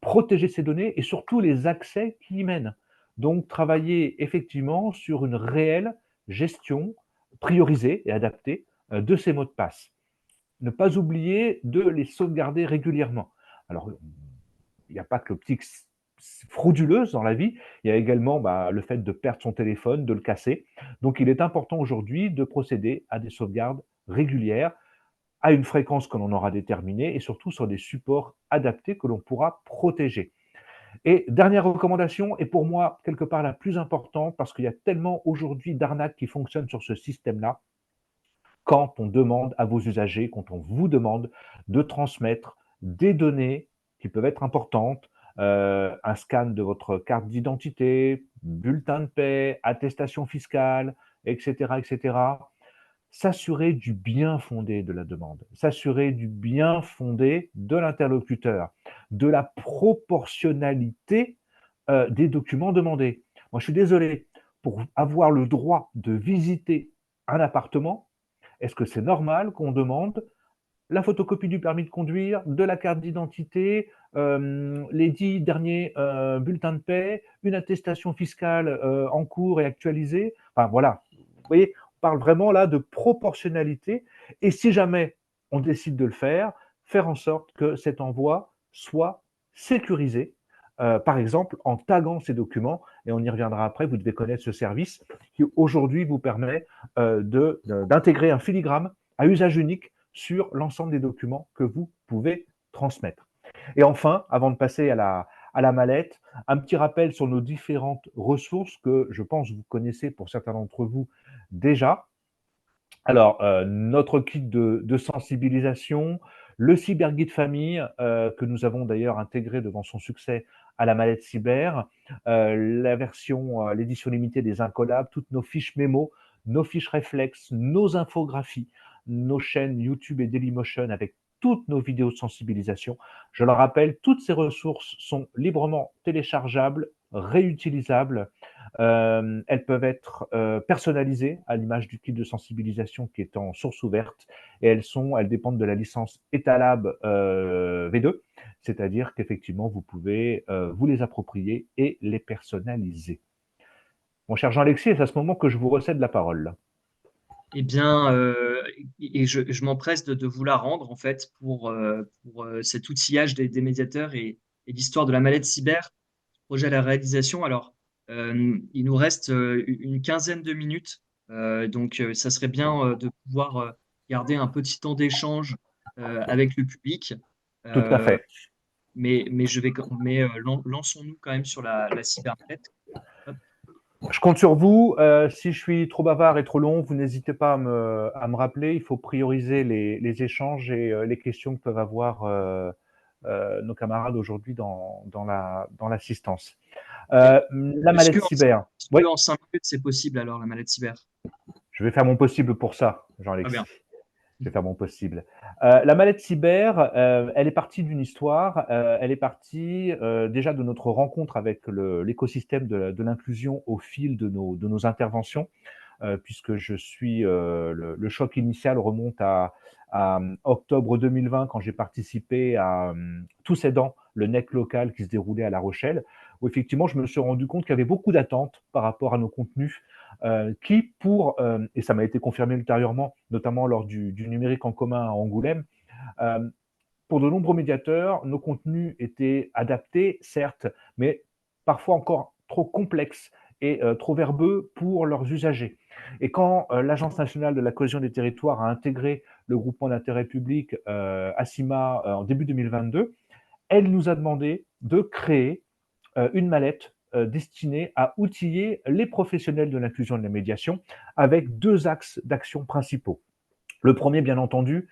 Protéger ces données et surtout les accès qui y mènent. Donc travailler effectivement sur une réelle gestion priorisée et adaptée de ces mots de passe. Ne pas oublier de les sauvegarder régulièrement. Alors, il n'y a pas que l'optique frauduleuse dans la vie, il y a également le fait de perdre son téléphone, de le casser. Donc, il est important aujourd'hui de procéder à des sauvegardes régulières, à une fréquence que l'on aura déterminée et surtout sur des supports adaptés que l'on pourra protéger. Et dernière recommandation, et pour moi, quelque part la plus importante, parce qu'il y a tellement aujourd'hui d'arnaques qui fonctionnent sur ce système-là, quand on demande à vos usagers, quand on vous demande de transmettre des données qui peuvent être importantes, un scan de votre carte d'identité, bulletin de paie, attestation fiscale, etc., etc. S'assurer du bien fondé de la demande, s'assurer du bien fondé de l'interlocuteur, de la proportionnalité des documents demandés. Moi, je suis désolé, pour avoir le droit de visiter un appartement, est-ce que c'est normal qu'on demande la photocopie du permis de conduire, de la carte d'identité, les 10 derniers bulletins de paie, une attestation fiscale en cours et actualisée? Enfin voilà, vous voyez, on parle vraiment là de proportionnalité. Et si jamais on décide de le faire, faire en sorte que cet envoi soit sécurisé, par exemple en taguant ces documents, et on y reviendra après, vous devez connaître ce service qui aujourd'hui vous permet d'intégrer un filigrane à usage unique sur l'ensemble des documents que vous pouvez transmettre. Et enfin, avant de passer à la mallette, un petit rappel sur nos différentes ressources que je pense vous connaissez pour certains d'entre vous déjà. Alors, notre kit de sensibilisation, le cyberguide famille, que nous avons d'ailleurs intégré devant son succès à la mallette cyber, la version, l'édition limitée des Incollables, toutes nos fiches mémo, nos fiches réflexes, nos infographies, nos chaînes YouTube et Dailymotion avec toutes nos vidéos de sensibilisation. Je le rappelle, toutes ces ressources sont librement téléchargeables, réutilisables. Elles peuvent être personnalisées à l'image du kit de sensibilisation qui est en source ouverte et elles dépendent de la licence Etalab V2, c'est-à-dire qu'effectivement vous pouvez vous les approprier et les personnaliser. Mon cher Jean-Alexis, c'est à ce moment que je vous recède la parole. Eh bien, et je m'empresse de vous la rendre, en fait, pour cet outillage des médiateurs et l'histoire de la mallette cyber, projet à la réalisation. Alors, il nous reste une quinzaine de minutes, donc ça serait bien de pouvoir garder un petit temps d'échange avec le public. Tout à Euh, fait. mais lançons-nous quand même sur la cybermallette. Hop. Je compte sur vous. Si je suis trop bavard et trop long, vous n'hésitez pas à me rappeler. Il faut prioriser les échanges et les questions que peuvent avoir nos camarades aujourd'hui dans l'assistance. La Est-ce que mallette cyber. Oui, en 5 minutes, c'est possible alors, la mallette cyber? je vais faire mon possible pour ça, Très Jean-Alexis. bien. Je vais faire mon possible. La mallette cyber, elle est partie d'une histoire. Elle est partie déjà de notre rencontre avec l'écosystème de l'inclusion au fil de nos interventions, puisque le choc initial remonte à octobre 2020 quand j'ai participé à Tous aidants, le NEC local qui se déroulait à La Rochelle, où effectivement je me suis rendu compte qu'il y avait beaucoup d'attentes par rapport à nos contenus et ça m'a été confirmé ultérieurement, notamment lors du numérique en commun à Angoulême, euh, pour de nombreux médiateurs, nos contenus étaient adaptés, certes, mais parfois encore trop complexes et trop verbeux pour leurs usagers. Et quand l'Agence nationale de la cohésion des territoires a intégré le groupement d'intérêt public ACIMA en début 2022, elle nous a demandé de créer une mallette destinée à outiller les professionnels de l'inclusion et de la médiation avec deux axes d'action principaux. Le premier, bien entendu,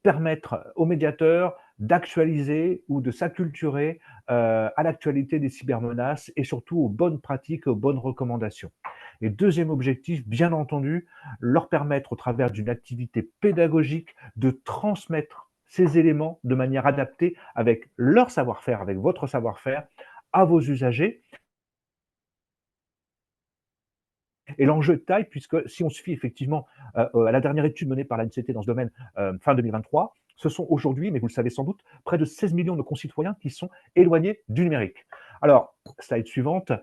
permettre aux médiateurs d'actualiser ou de s'acculturer à l'actualité des cybermenaces et surtout aux bonnes pratiques, aux bonnes recommandations. Et deuxième objectif, bien entendu, leur permettre au travers d'une activité pédagogique de transmettre ces éléments de manière adaptée avec leur savoir-faire, avec votre savoir-faire, à vos usagers. Et l'enjeu de taille, puisque si on se fie effectivement à la dernière étude menée par l'ANCT dans ce domaine fin 2023, ce sont aujourd'hui, mais vous le savez sans doute, près de 16 millions de concitoyens qui sont éloignés du numérique. Alors, slide suivante,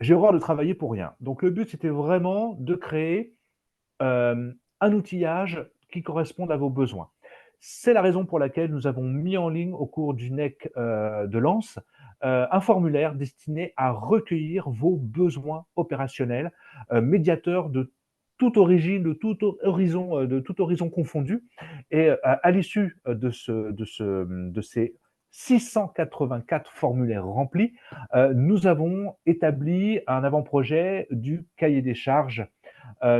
j'ai horreur de travailler pour rien. Donc le but, c'était vraiment de créer un outillage qui corresponde à vos besoins. C'est la raison pour laquelle nous avons mis en ligne au cours du NEC de Lens un formulaire destiné à recueillir vos besoins opérationnels, médiateurs de toute origine, de tout horizon confondu. Et à l'issue de ces 684 formulaires remplis, nous avons établi un avant-projet du cahier des charges,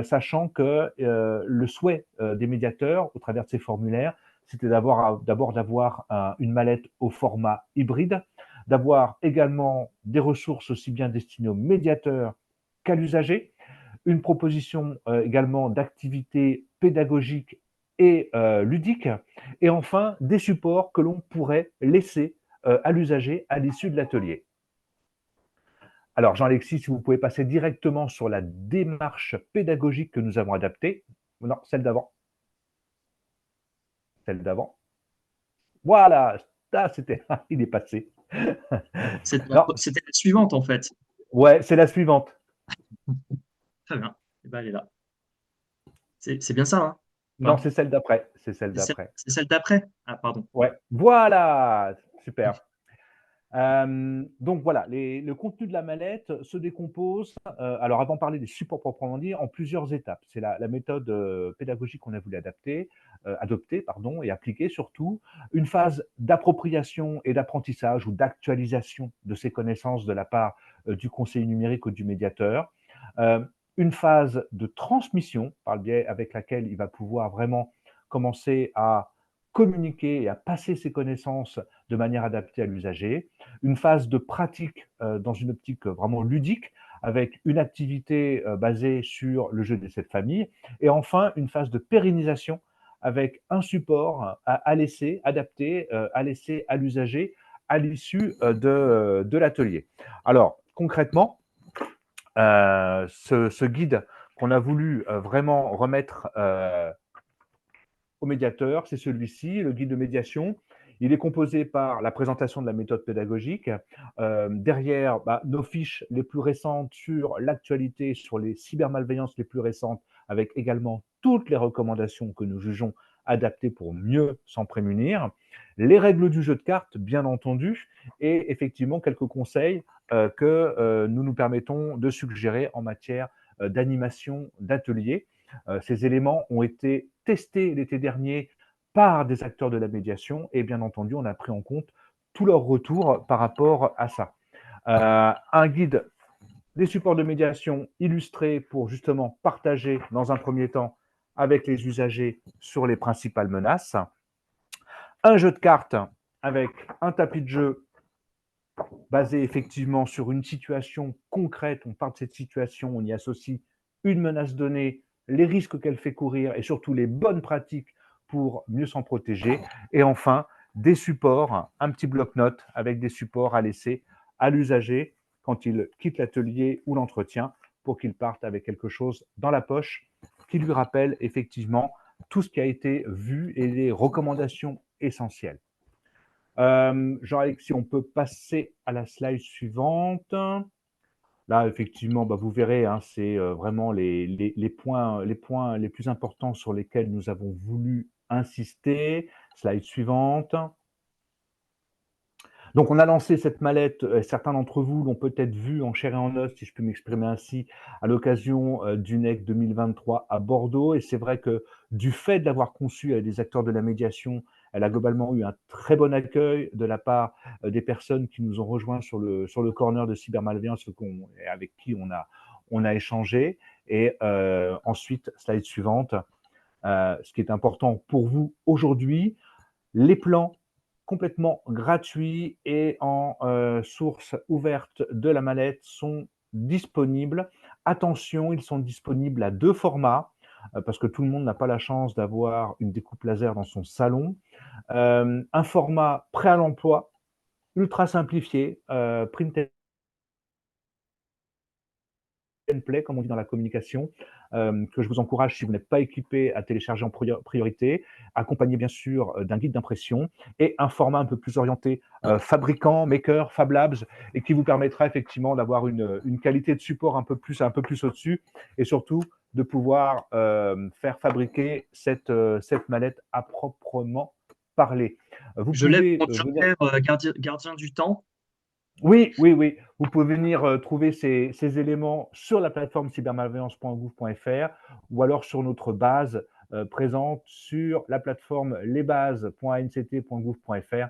sachant que le souhait des médiateurs, au travers de ces formulaires, c'était d'abord d'avoir une mallette au format hybride, d'avoir également des ressources aussi bien destinées aux médiateurs qu'à l'usager, une proposition également d'activités pédagogiques et ludiques, et enfin des supports que l'on pourrait laisser à l'usager à l'issue de l'atelier. Alors, Jean-Alexis, si vous pouvez passer directement sur la démarche pédagogique que nous avons adaptée. Non, celle d'avant. Celle d'avant. Voilà, ça, il est passé. Non, C'était la suivante, en fait. ouais, c'est la suivante. Très bien. Eh ben, elle est là. C'est bien ça, hein? Non, Pas? c'est celle d'après. C'est celle d'après. C'est celle d'après? Ah, pardon. Ouais, voilà, super. Donc voilà, le contenu de la mallette se décompose, alors avant de parler des supports proprement dit, en plusieurs étapes. C'est la méthode pédagogique qu'on a voulu adopter pardon, et appliquer surtout. Une phase d'appropriation et d'apprentissage ou d'actualisation de ces connaissances de la part du conseiller numérique ou du médiateur. Euh, une phase de transmission, par le biais avec laquelle il va pouvoir vraiment commencer à communiquer et à passer ses connaissances de manière adaptée à l'usager. Une phase de pratique dans une optique vraiment ludique, avec une activité basée sur le jeu des 7 familles. Et enfin, une phase de pérennisation avec un support à laisser, adapté, à laisser à l'usager à l'issue de l'atelier. Alors, concrètement, ce guide qu'on a voulu vraiment remettre au médiateur, c'est celui-ci, le guide de médiation. Il est composé par la présentation de la méthode pédagogique, derrière nos fiches les plus récentes sur l'actualité, sur les cybermalveillances les plus récentes, avec également toutes les recommandations que nous jugeons adaptées pour mieux s'en prémunir, les règles du jeu de cartes, bien entendu, et effectivement quelques conseils que nous permettons de suggérer en matière d'animation d'atelier. Ces éléments ont été testés l'été dernier par des acteurs de la médiation et bien entendu, on a pris en compte tous leurs retours par rapport à ça. Un guide des supports de médiation illustrés pour justement partager dans un premier temps avec les usagers sur les principales menaces. Un jeu de cartes avec un tapis de jeu basé effectivement sur une situation concrète. On part de cette situation, on y associe une menace donnée, les risques qu'elle fait courir et surtout les bonnes pratiques pour mieux s'en protéger. Et enfin, des supports, un petit bloc-notes avec des supports à laisser à l'usager quand il quitte l'atelier ou l'entretien pour qu'il parte avec quelque chose dans la poche qui lui rappelle effectivement tout ce qui a été vu et les recommandations essentielles. Jean-Alexis, on peut passer à la slide suivante. Là, effectivement, vous verrez, hein, c'est vraiment les points les plus importants sur lesquels nous avons voulu insister. Slide suivante. Donc, on a lancé cette mallette, certains d'entre vous l'ont peut-être vu en chair et en os, si je peux m'exprimer ainsi, à l'occasion du NEC 2023 à Bordeaux. Et c'est vrai que du fait de l'avoir conçue avec des acteurs de la médiation, elle a globalement eu un très bon accueil de la part des personnes qui nous ont rejoints sur le corner de cybermalveillance avec qui on a échangé. Et ensuite, slide suivante, ce qui est important pour vous aujourd'hui, les plans complètement gratuits et en source ouverte de la mallette sont disponibles. Attention, ils sont disponibles à 2 formats parce que tout le monde n'a pas la chance d'avoir une découpe laser dans son salon. Un format prêt à l'emploi, ultra simplifié, print and play, comme on dit dans la communication, que je vous encourage, si vous n'êtes pas équipé, à télécharger en priorité, accompagné bien sûr d'un guide d'impression et un format un peu plus orienté fabricant, maker, Fab Labs, et qui vous permettra effectivement d'avoir une qualité de support un peu plus au-dessus et surtout de pouvoir faire fabriquer cette mallette à proprement parler. Vous Je lève pouvez mon venir. joker gardien du temps. Oui, oui, oui. Vous pouvez venir trouver ces éléments sur la plateforme cybermalveillance.gouv.fr ou alors sur notre base présente sur la plateforme lesbases.anct.gouv.fr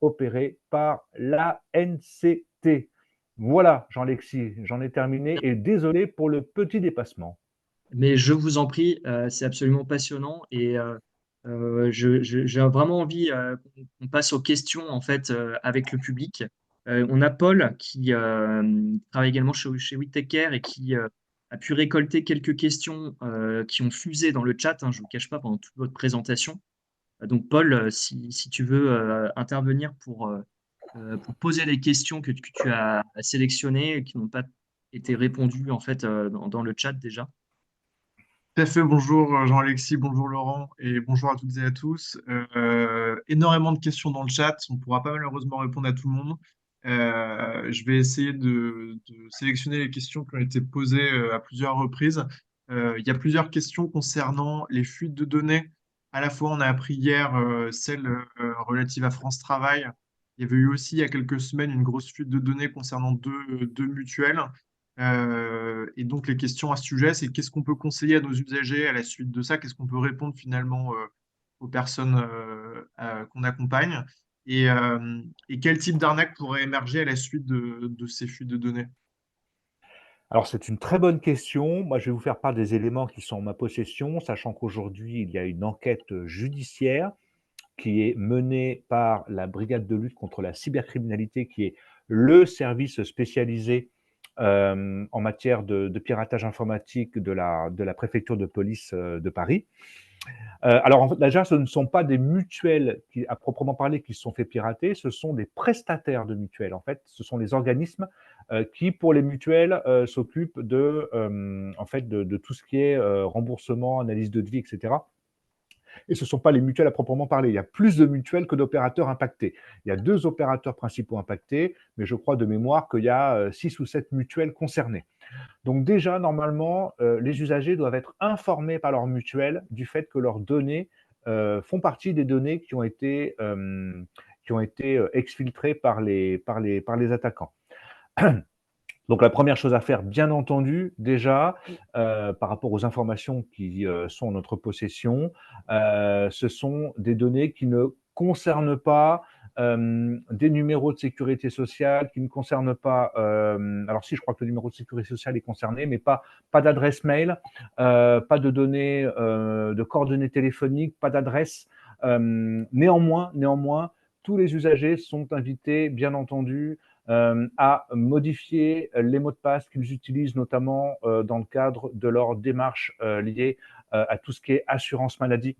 opérée par l'ANCT. Voilà, Jean-Alexis, j'en ai terminé et désolé pour le petit dépassement. Mais je vous en prie, c'est absolument passionnant et j'ai vraiment envie qu'on passe aux questions en fait avec le public. On a Paul qui travaille également chez WeTakeCare et qui a pu récolter quelques questions qui ont fusé dans le chat, hein, je ne vous cache pas, pendant toute votre présentation. Donc Paul, si tu veux intervenir pour poser les questions que tu as sélectionnées et qui n'ont pas été répondues en fait dans le chat déjà. Tout à fait, bonjour Jean-Alexis, bonjour Laurent et bonjour à toutes et à tous. Énormément de questions dans le chat, on ne pourra pas malheureusement répondre à tout le monde. Je vais essayer de sélectionner les questions qui ont été posées à plusieurs reprises. Il y a plusieurs questions concernant les fuites de données. À la fois, on a appris hier celle relative à France Travail. Il y avait eu aussi il y a quelques semaines une grosse fuite de données concernant deux mutuelles. Et donc les questions à ce sujet, c'est qu'est-ce qu'on peut conseiller à nos usagers à la suite de ça? Qu'est-ce qu'on peut répondre finalement aux personnes qu'on accompagne? Et quel type d'arnaque pourrait émerger à la suite de ces fuites de données? Alors, c'est une très bonne question. Moi, je vais vous faire part des éléments qui sont en ma possession, sachant qu'aujourd'hui, il y a une enquête judiciaire qui est menée par la brigade de lutte contre la cybercriminalité, qui est le service spécialisé en matière de piratage informatique de la préfecture de police de Paris. Alors, en fait, déjà, ce ne sont pas des mutuelles qui, à proprement parler, qui se sont fait pirater, ce sont des prestataires de mutuelles. En fait, ce sont les organismes qui, pour les mutuelles, s'occupent en fait, de tout ce qui est remboursement, analyse de devis, etc. Et ce ne sont pas les mutuelles à proprement parler. Il y a plus de mutuelles que d'opérateurs impactés. Il y a 2 opérateurs principaux impactés, mais je crois de mémoire qu'il y a 6 ou 7 mutuelles concernées. Donc déjà, normalement, les usagers doivent être informés par leur mutuelle du fait que leurs données font partie des données qui ont été exfiltrées par les attaquants. Donc la première chose à faire, bien entendu, déjà, par rapport aux informations qui sont en notre possession, ce sont des données qui ne concernent pas des numéros de sécurité sociale, qui ne concernent pas, alors si, je crois que le numéro de sécurité sociale est concerné, mais pas d'adresse mail, pas de données, de coordonnées téléphoniques, pas d'adresse. Néanmoins, tous les usagers sont invités, bien entendu, à modifier les mots de passe qu'ils utilisent, notamment dans le cadre de leur démarche liée à tout ce qui est assurance maladie,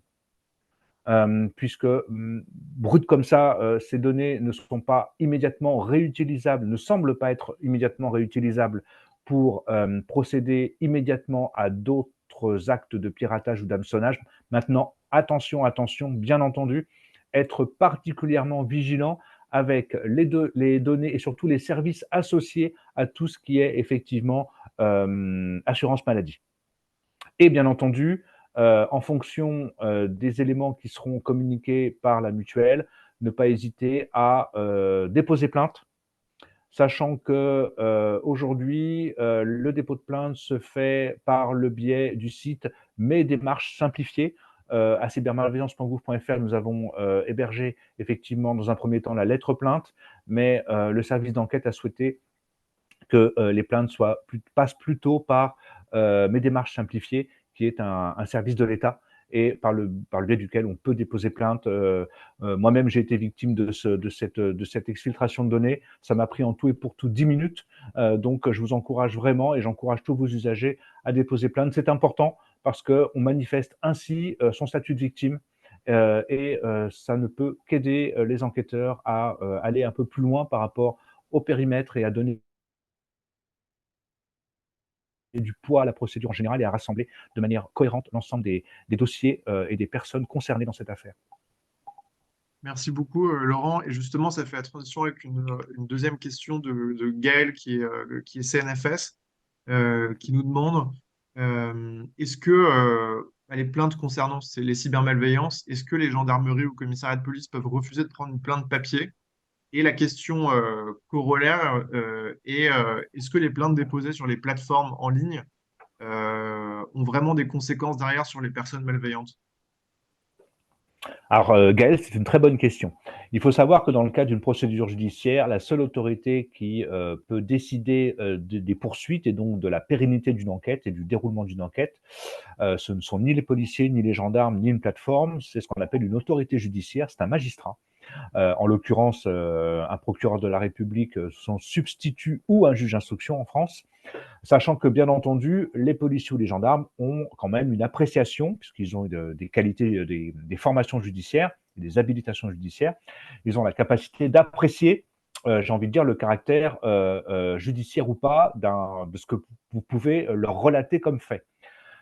puisque brutes comme ça, ces données ne sont pas immédiatement réutilisables, ne semblent pas être immédiatement réutilisables pour procéder immédiatement à d'autres actes de piratage ou d'hameçonnage. Maintenant, attention, bien entendu, être particulièrement vigilant avec les données et surtout les services associés à tout ce qui est effectivement assurance maladie. Et bien entendu, en fonction des éléments qui seront communiqués par la mutuelle, ne pas hésiter à déposer plainte, sachant que aujourd'hui, le dépôt de plainte se fait par le biais du site Mes démarches simplifiées. À cybermalveillance.gouv.fr, nous avons hébergé effectivement dans un premier temps la lettre plainte, mais le service d'enquête a souhaité que les plaintes passent plutôt par Mes démarches simplifiées, qui est un service de l'État et par le biais duquel on peut déposer plainte. Moi-même, j'ai été victime de cette exfiltration de données. Ça m'a pris en tout et pour tout 10 minutes. Donc, je vous encourage vraiment et j'encourage tous vos usagers à déposer plainte. C'est important parce qu'on manifeste ainsi son statut de victime. Et ça ne peut qu'aider les enquêteurs à aller un peu plus loin par rapport au périmètre et à donner du poids à la procédure en général et à rassembler de manière cohérente l'ensemble des dossiers et des personnes concernées dans cette affaire. Merci beaucoup, Laurent. Et justement, ça fait la transition avec une deuxième question de Gaël, qui est CNFS, qui nous demande est-ce que les plaintes concernant les cybermalveillances, est-ce que les gendarmeries ou commissariats de police peuvent refuser de prendre une plainte papier? Et la question corollaire est est-ce que les plaintes déposées sur les plateformes en ligne ont vraiment des conséquences derrière sur les personnes malveillantes? Alors, Gaël, c'est une très bonne question. Il faut savoir que dans le cadre d'une procédure judiciaire, la seule autorité qui peut décider des poursuites et donc de la pérennité d'une enquête et du déroulement d'une enquête, ce ne sont ni les policiers, ni les gendarmes, ni une plateforme, c'est ce qu'on appelle une autorité judiciaire, c'est un magistrat. En l'occurrence, un procureur de la République, son substitut ou un juge d'instruction en France, sachant que, bien entendu, les policiers ou les gendarmes ont quand même une appréciation, puisqu'ils ont des qualités, des formations judiciaires, des habilitations judiciaires. Ils ont la capacité d'apprécier, j'ai envie de dire, le caractère judiciaire ou pas de ce que vous pouvez leur relater comme fait.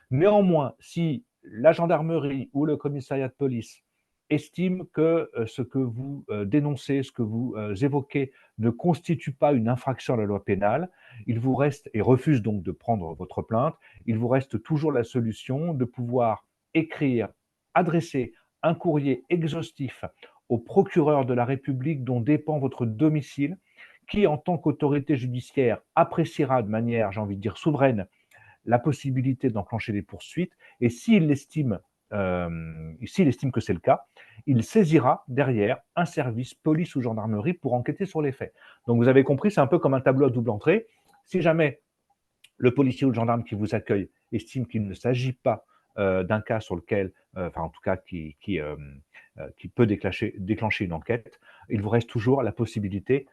Néanmoins, si la gendarmerie ou le commissariat de police estime que ce que vous dénoncez, ce que vous évoquez ne constitue pas une infraction à la loi pénale, il vous reste, et refuse donc de prendre votre plainte, il vous reste toujours la solution de pouvoir écrire, adresser un courrier exhaustif au procureur de la République dont dépend votre domicile, qui, en tant qu'autorité judiciaire, appréciera de manière, j'ai envie de dire, souveraine, la possibilité d'enclencher des poursuites. Et s'il estime que c'est le cas, il saisira derrière un service police ou gendarmerie pour enquêter sur les faits. Donc vous avez compris, c'est un peu comme un tableau à double entrée. Si jamais le policier ou le gendarme qui vous accueille estime qu'il ne s'agit pas d'un cas sur lequel, enfin en tout cas qui peut déclencher une enquête, il vous reste toujours la possibilité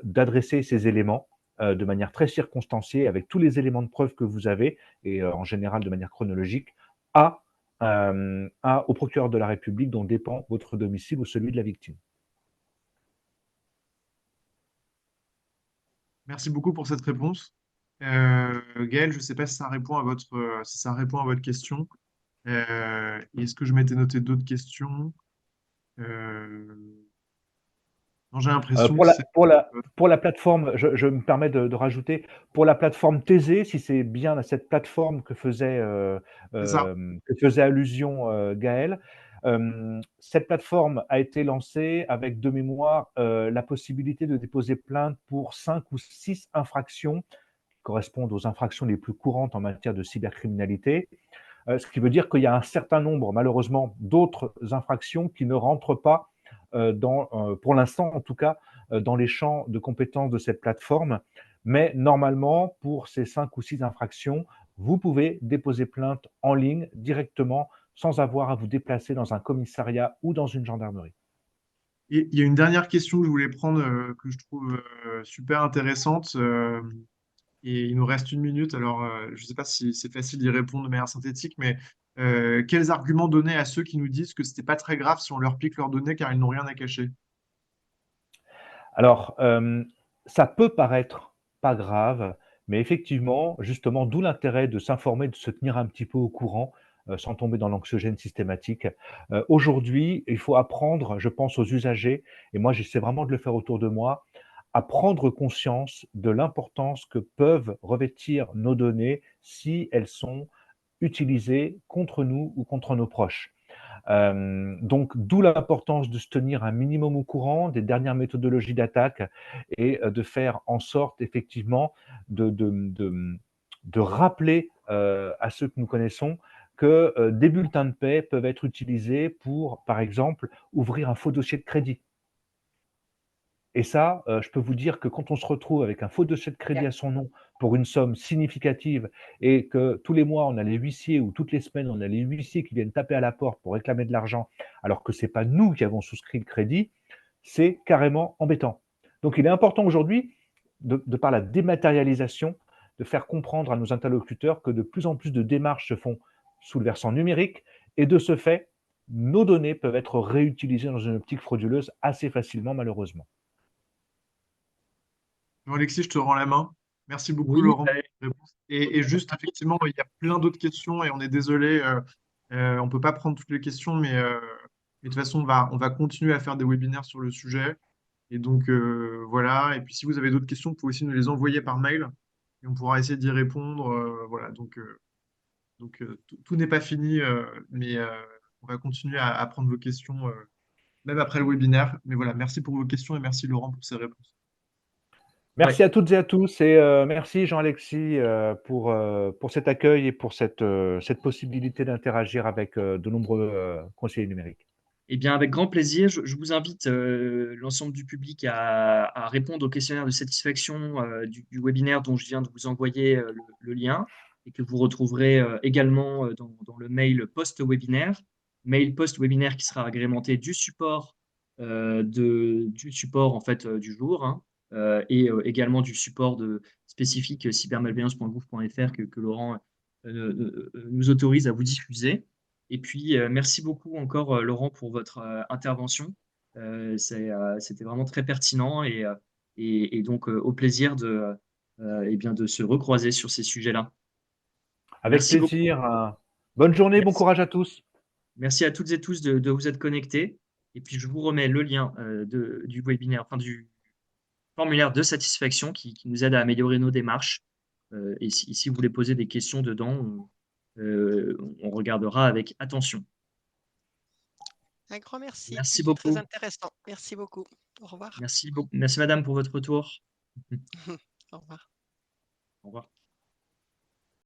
d'adresser ces éléments de manière très circonstanciée, avec tous les éléments de preuve que vous avez, et en général de manière chronologique, au procureur de la République dont dépend votre domicile ou celui de la victime. Merci beaucoup pour cette réponse. Gaël, je ne sais pas si ça répond à votre question. Est-ce que je m'étais noté d'autres questions? Euh, Non, j'ai l'impression Pour que la, c'est pour la, pour la plateforme, je me permets de rajouter, pour la plateforme Thésée, si c'est bien cette plateforme que ça. faisait allusion Gaël, cette plateforme a été lancée avec, de mémoire, la possibilité de déposer plainte pour 5 ou 6 infractions qui correspondent aux infractions les plus courantes en matière de cybercriminalité. Ce qui veut dire qu'il y a un certain nombre, malheureusement, d'autres infractions qui ne rentrent pas pour l'instant en tout cas, dans les champs de compétences de cette plateforme. Mais normalement, pour ces 5 ou 6 infractions, vous pouvez déposer plainte en ligne directement sans avoir à vous déplacer dans un commissariat ou dans une gendarmerie. Et il y a une dernière question que je voulais prendre, que je trouve super intéressante. Et il nous reste 1 minute. Alors, je ne sais pas si c'est facile d'y répondre de manière synthétique, mais quels arguments donner à ceux qui nous disent que ce n'était pas très grave si on leur pique leurs données car ils n'ont rien à cacher? Alors, ça peut paraître pas grave, mais effectivement, justement, d'où l'intérêt de s'informer, de se tenir un petit peu au courant, sans tomber dans l'anxiogène systématique. Aujourd'hui, il faut apprendre, je pense aux usagers, et moi j'essaie vraiment de le faire autour de moi, à prendre conscience de l'importance que peuvent revêtir nos données si elles sont utilisées contre nous ou contre nos proches. Donc, d'où l'importance de se tenir un minimum au courant des dernières méthodologies d'attaque et de faire en sorte effectivement de rappeler à ceux que nous connaissons que des bulletins de paie peuvent être utilisés pour, par exemple, ouvrir un faux dossier de crédit. Et ça, je peux vous dire que quand on se retrouve avec un faux dossier de crédit à son nom pour une somme significative et que tous les mois, on a les huissiers ou toutes les semaines, on a les huissiers qui viennent taper à la porte pour réclamer de l'argent, alors que ce n'est pas nous qui avons souscrit le crédit, c'est carrément embêtant. Donc il est important aujourd'hui, de par la dématérialisation, de faire comprendre à nos interlocuteurs que de plus en plus de démarches se font sous le versant numérique et de ce fait, nos données peuvent être réutilisées dans une optique frauduleuse assez facilement, malheureusement. Alexis, je te rends la main. Merci beaucoup, Oui, Laurent, pour ta réponse. Et juste, effectivement, il y a plein d'autres questions et on est désolé, on ne peut pas prendre toutes les questions, mais de toute façon, on va continuer à faire des webinaires sur le sujet. Et donc, voilà. Et puis, si vous avez d'autres questions, vous pouvez aussi nous les envoyer par mail et on pourra essayer d'y répondre. Voilà. Donc tout n'est pas fini, mais on va continuer à prendre vos questions, même après le webinaire. Mais voilà, merci pour vos questions et merci, Laurent, pour ces réponses. Merci ouais. à toutes et à tous et merci Jean-Alexis pour cet accueil et pour cette possibilité d'interagir avec de nombreux conseillers numériques. Eh bien, avec grand plaisir, je vous invite l'ensemble du public à répondre au questionnaire de satisfaction du webinaire dont je viens de vous envoyer le lien et que vous retrouverez également dans le mail post-webinaire. Mail post-webinaire qui sera agrémenté du support, du support en fait, du jour, hein, et également du support spécifique cybermalveillance.gouv.fr que Laurent nous autorise à vous diffuser. Et puis, merci beaucoup encore, Laurent, pour votre intervention. C'était vraiment très pertinent et donc au plaisir eh bien, de se recroiser sur ces sujets-là. Avec Merci beaucoup. plaisir. Bonne journée, bon Merci. courage à tous. Merci à toutes et tous de vous être connectés. Et puis, je vous remets le lien du webinaire, enfin du formulaire de satisfaction qui nous aide à améliorer nos démarches. Et si vous voulez poser des questions dedans, on regardera avec attention. Un grand merci. Merci Très beaucoup. intéressant. Merci beaucoup. Au revoir. Merci beaucoup. Merci madame pour votre retour. Au revoir. Au revoir.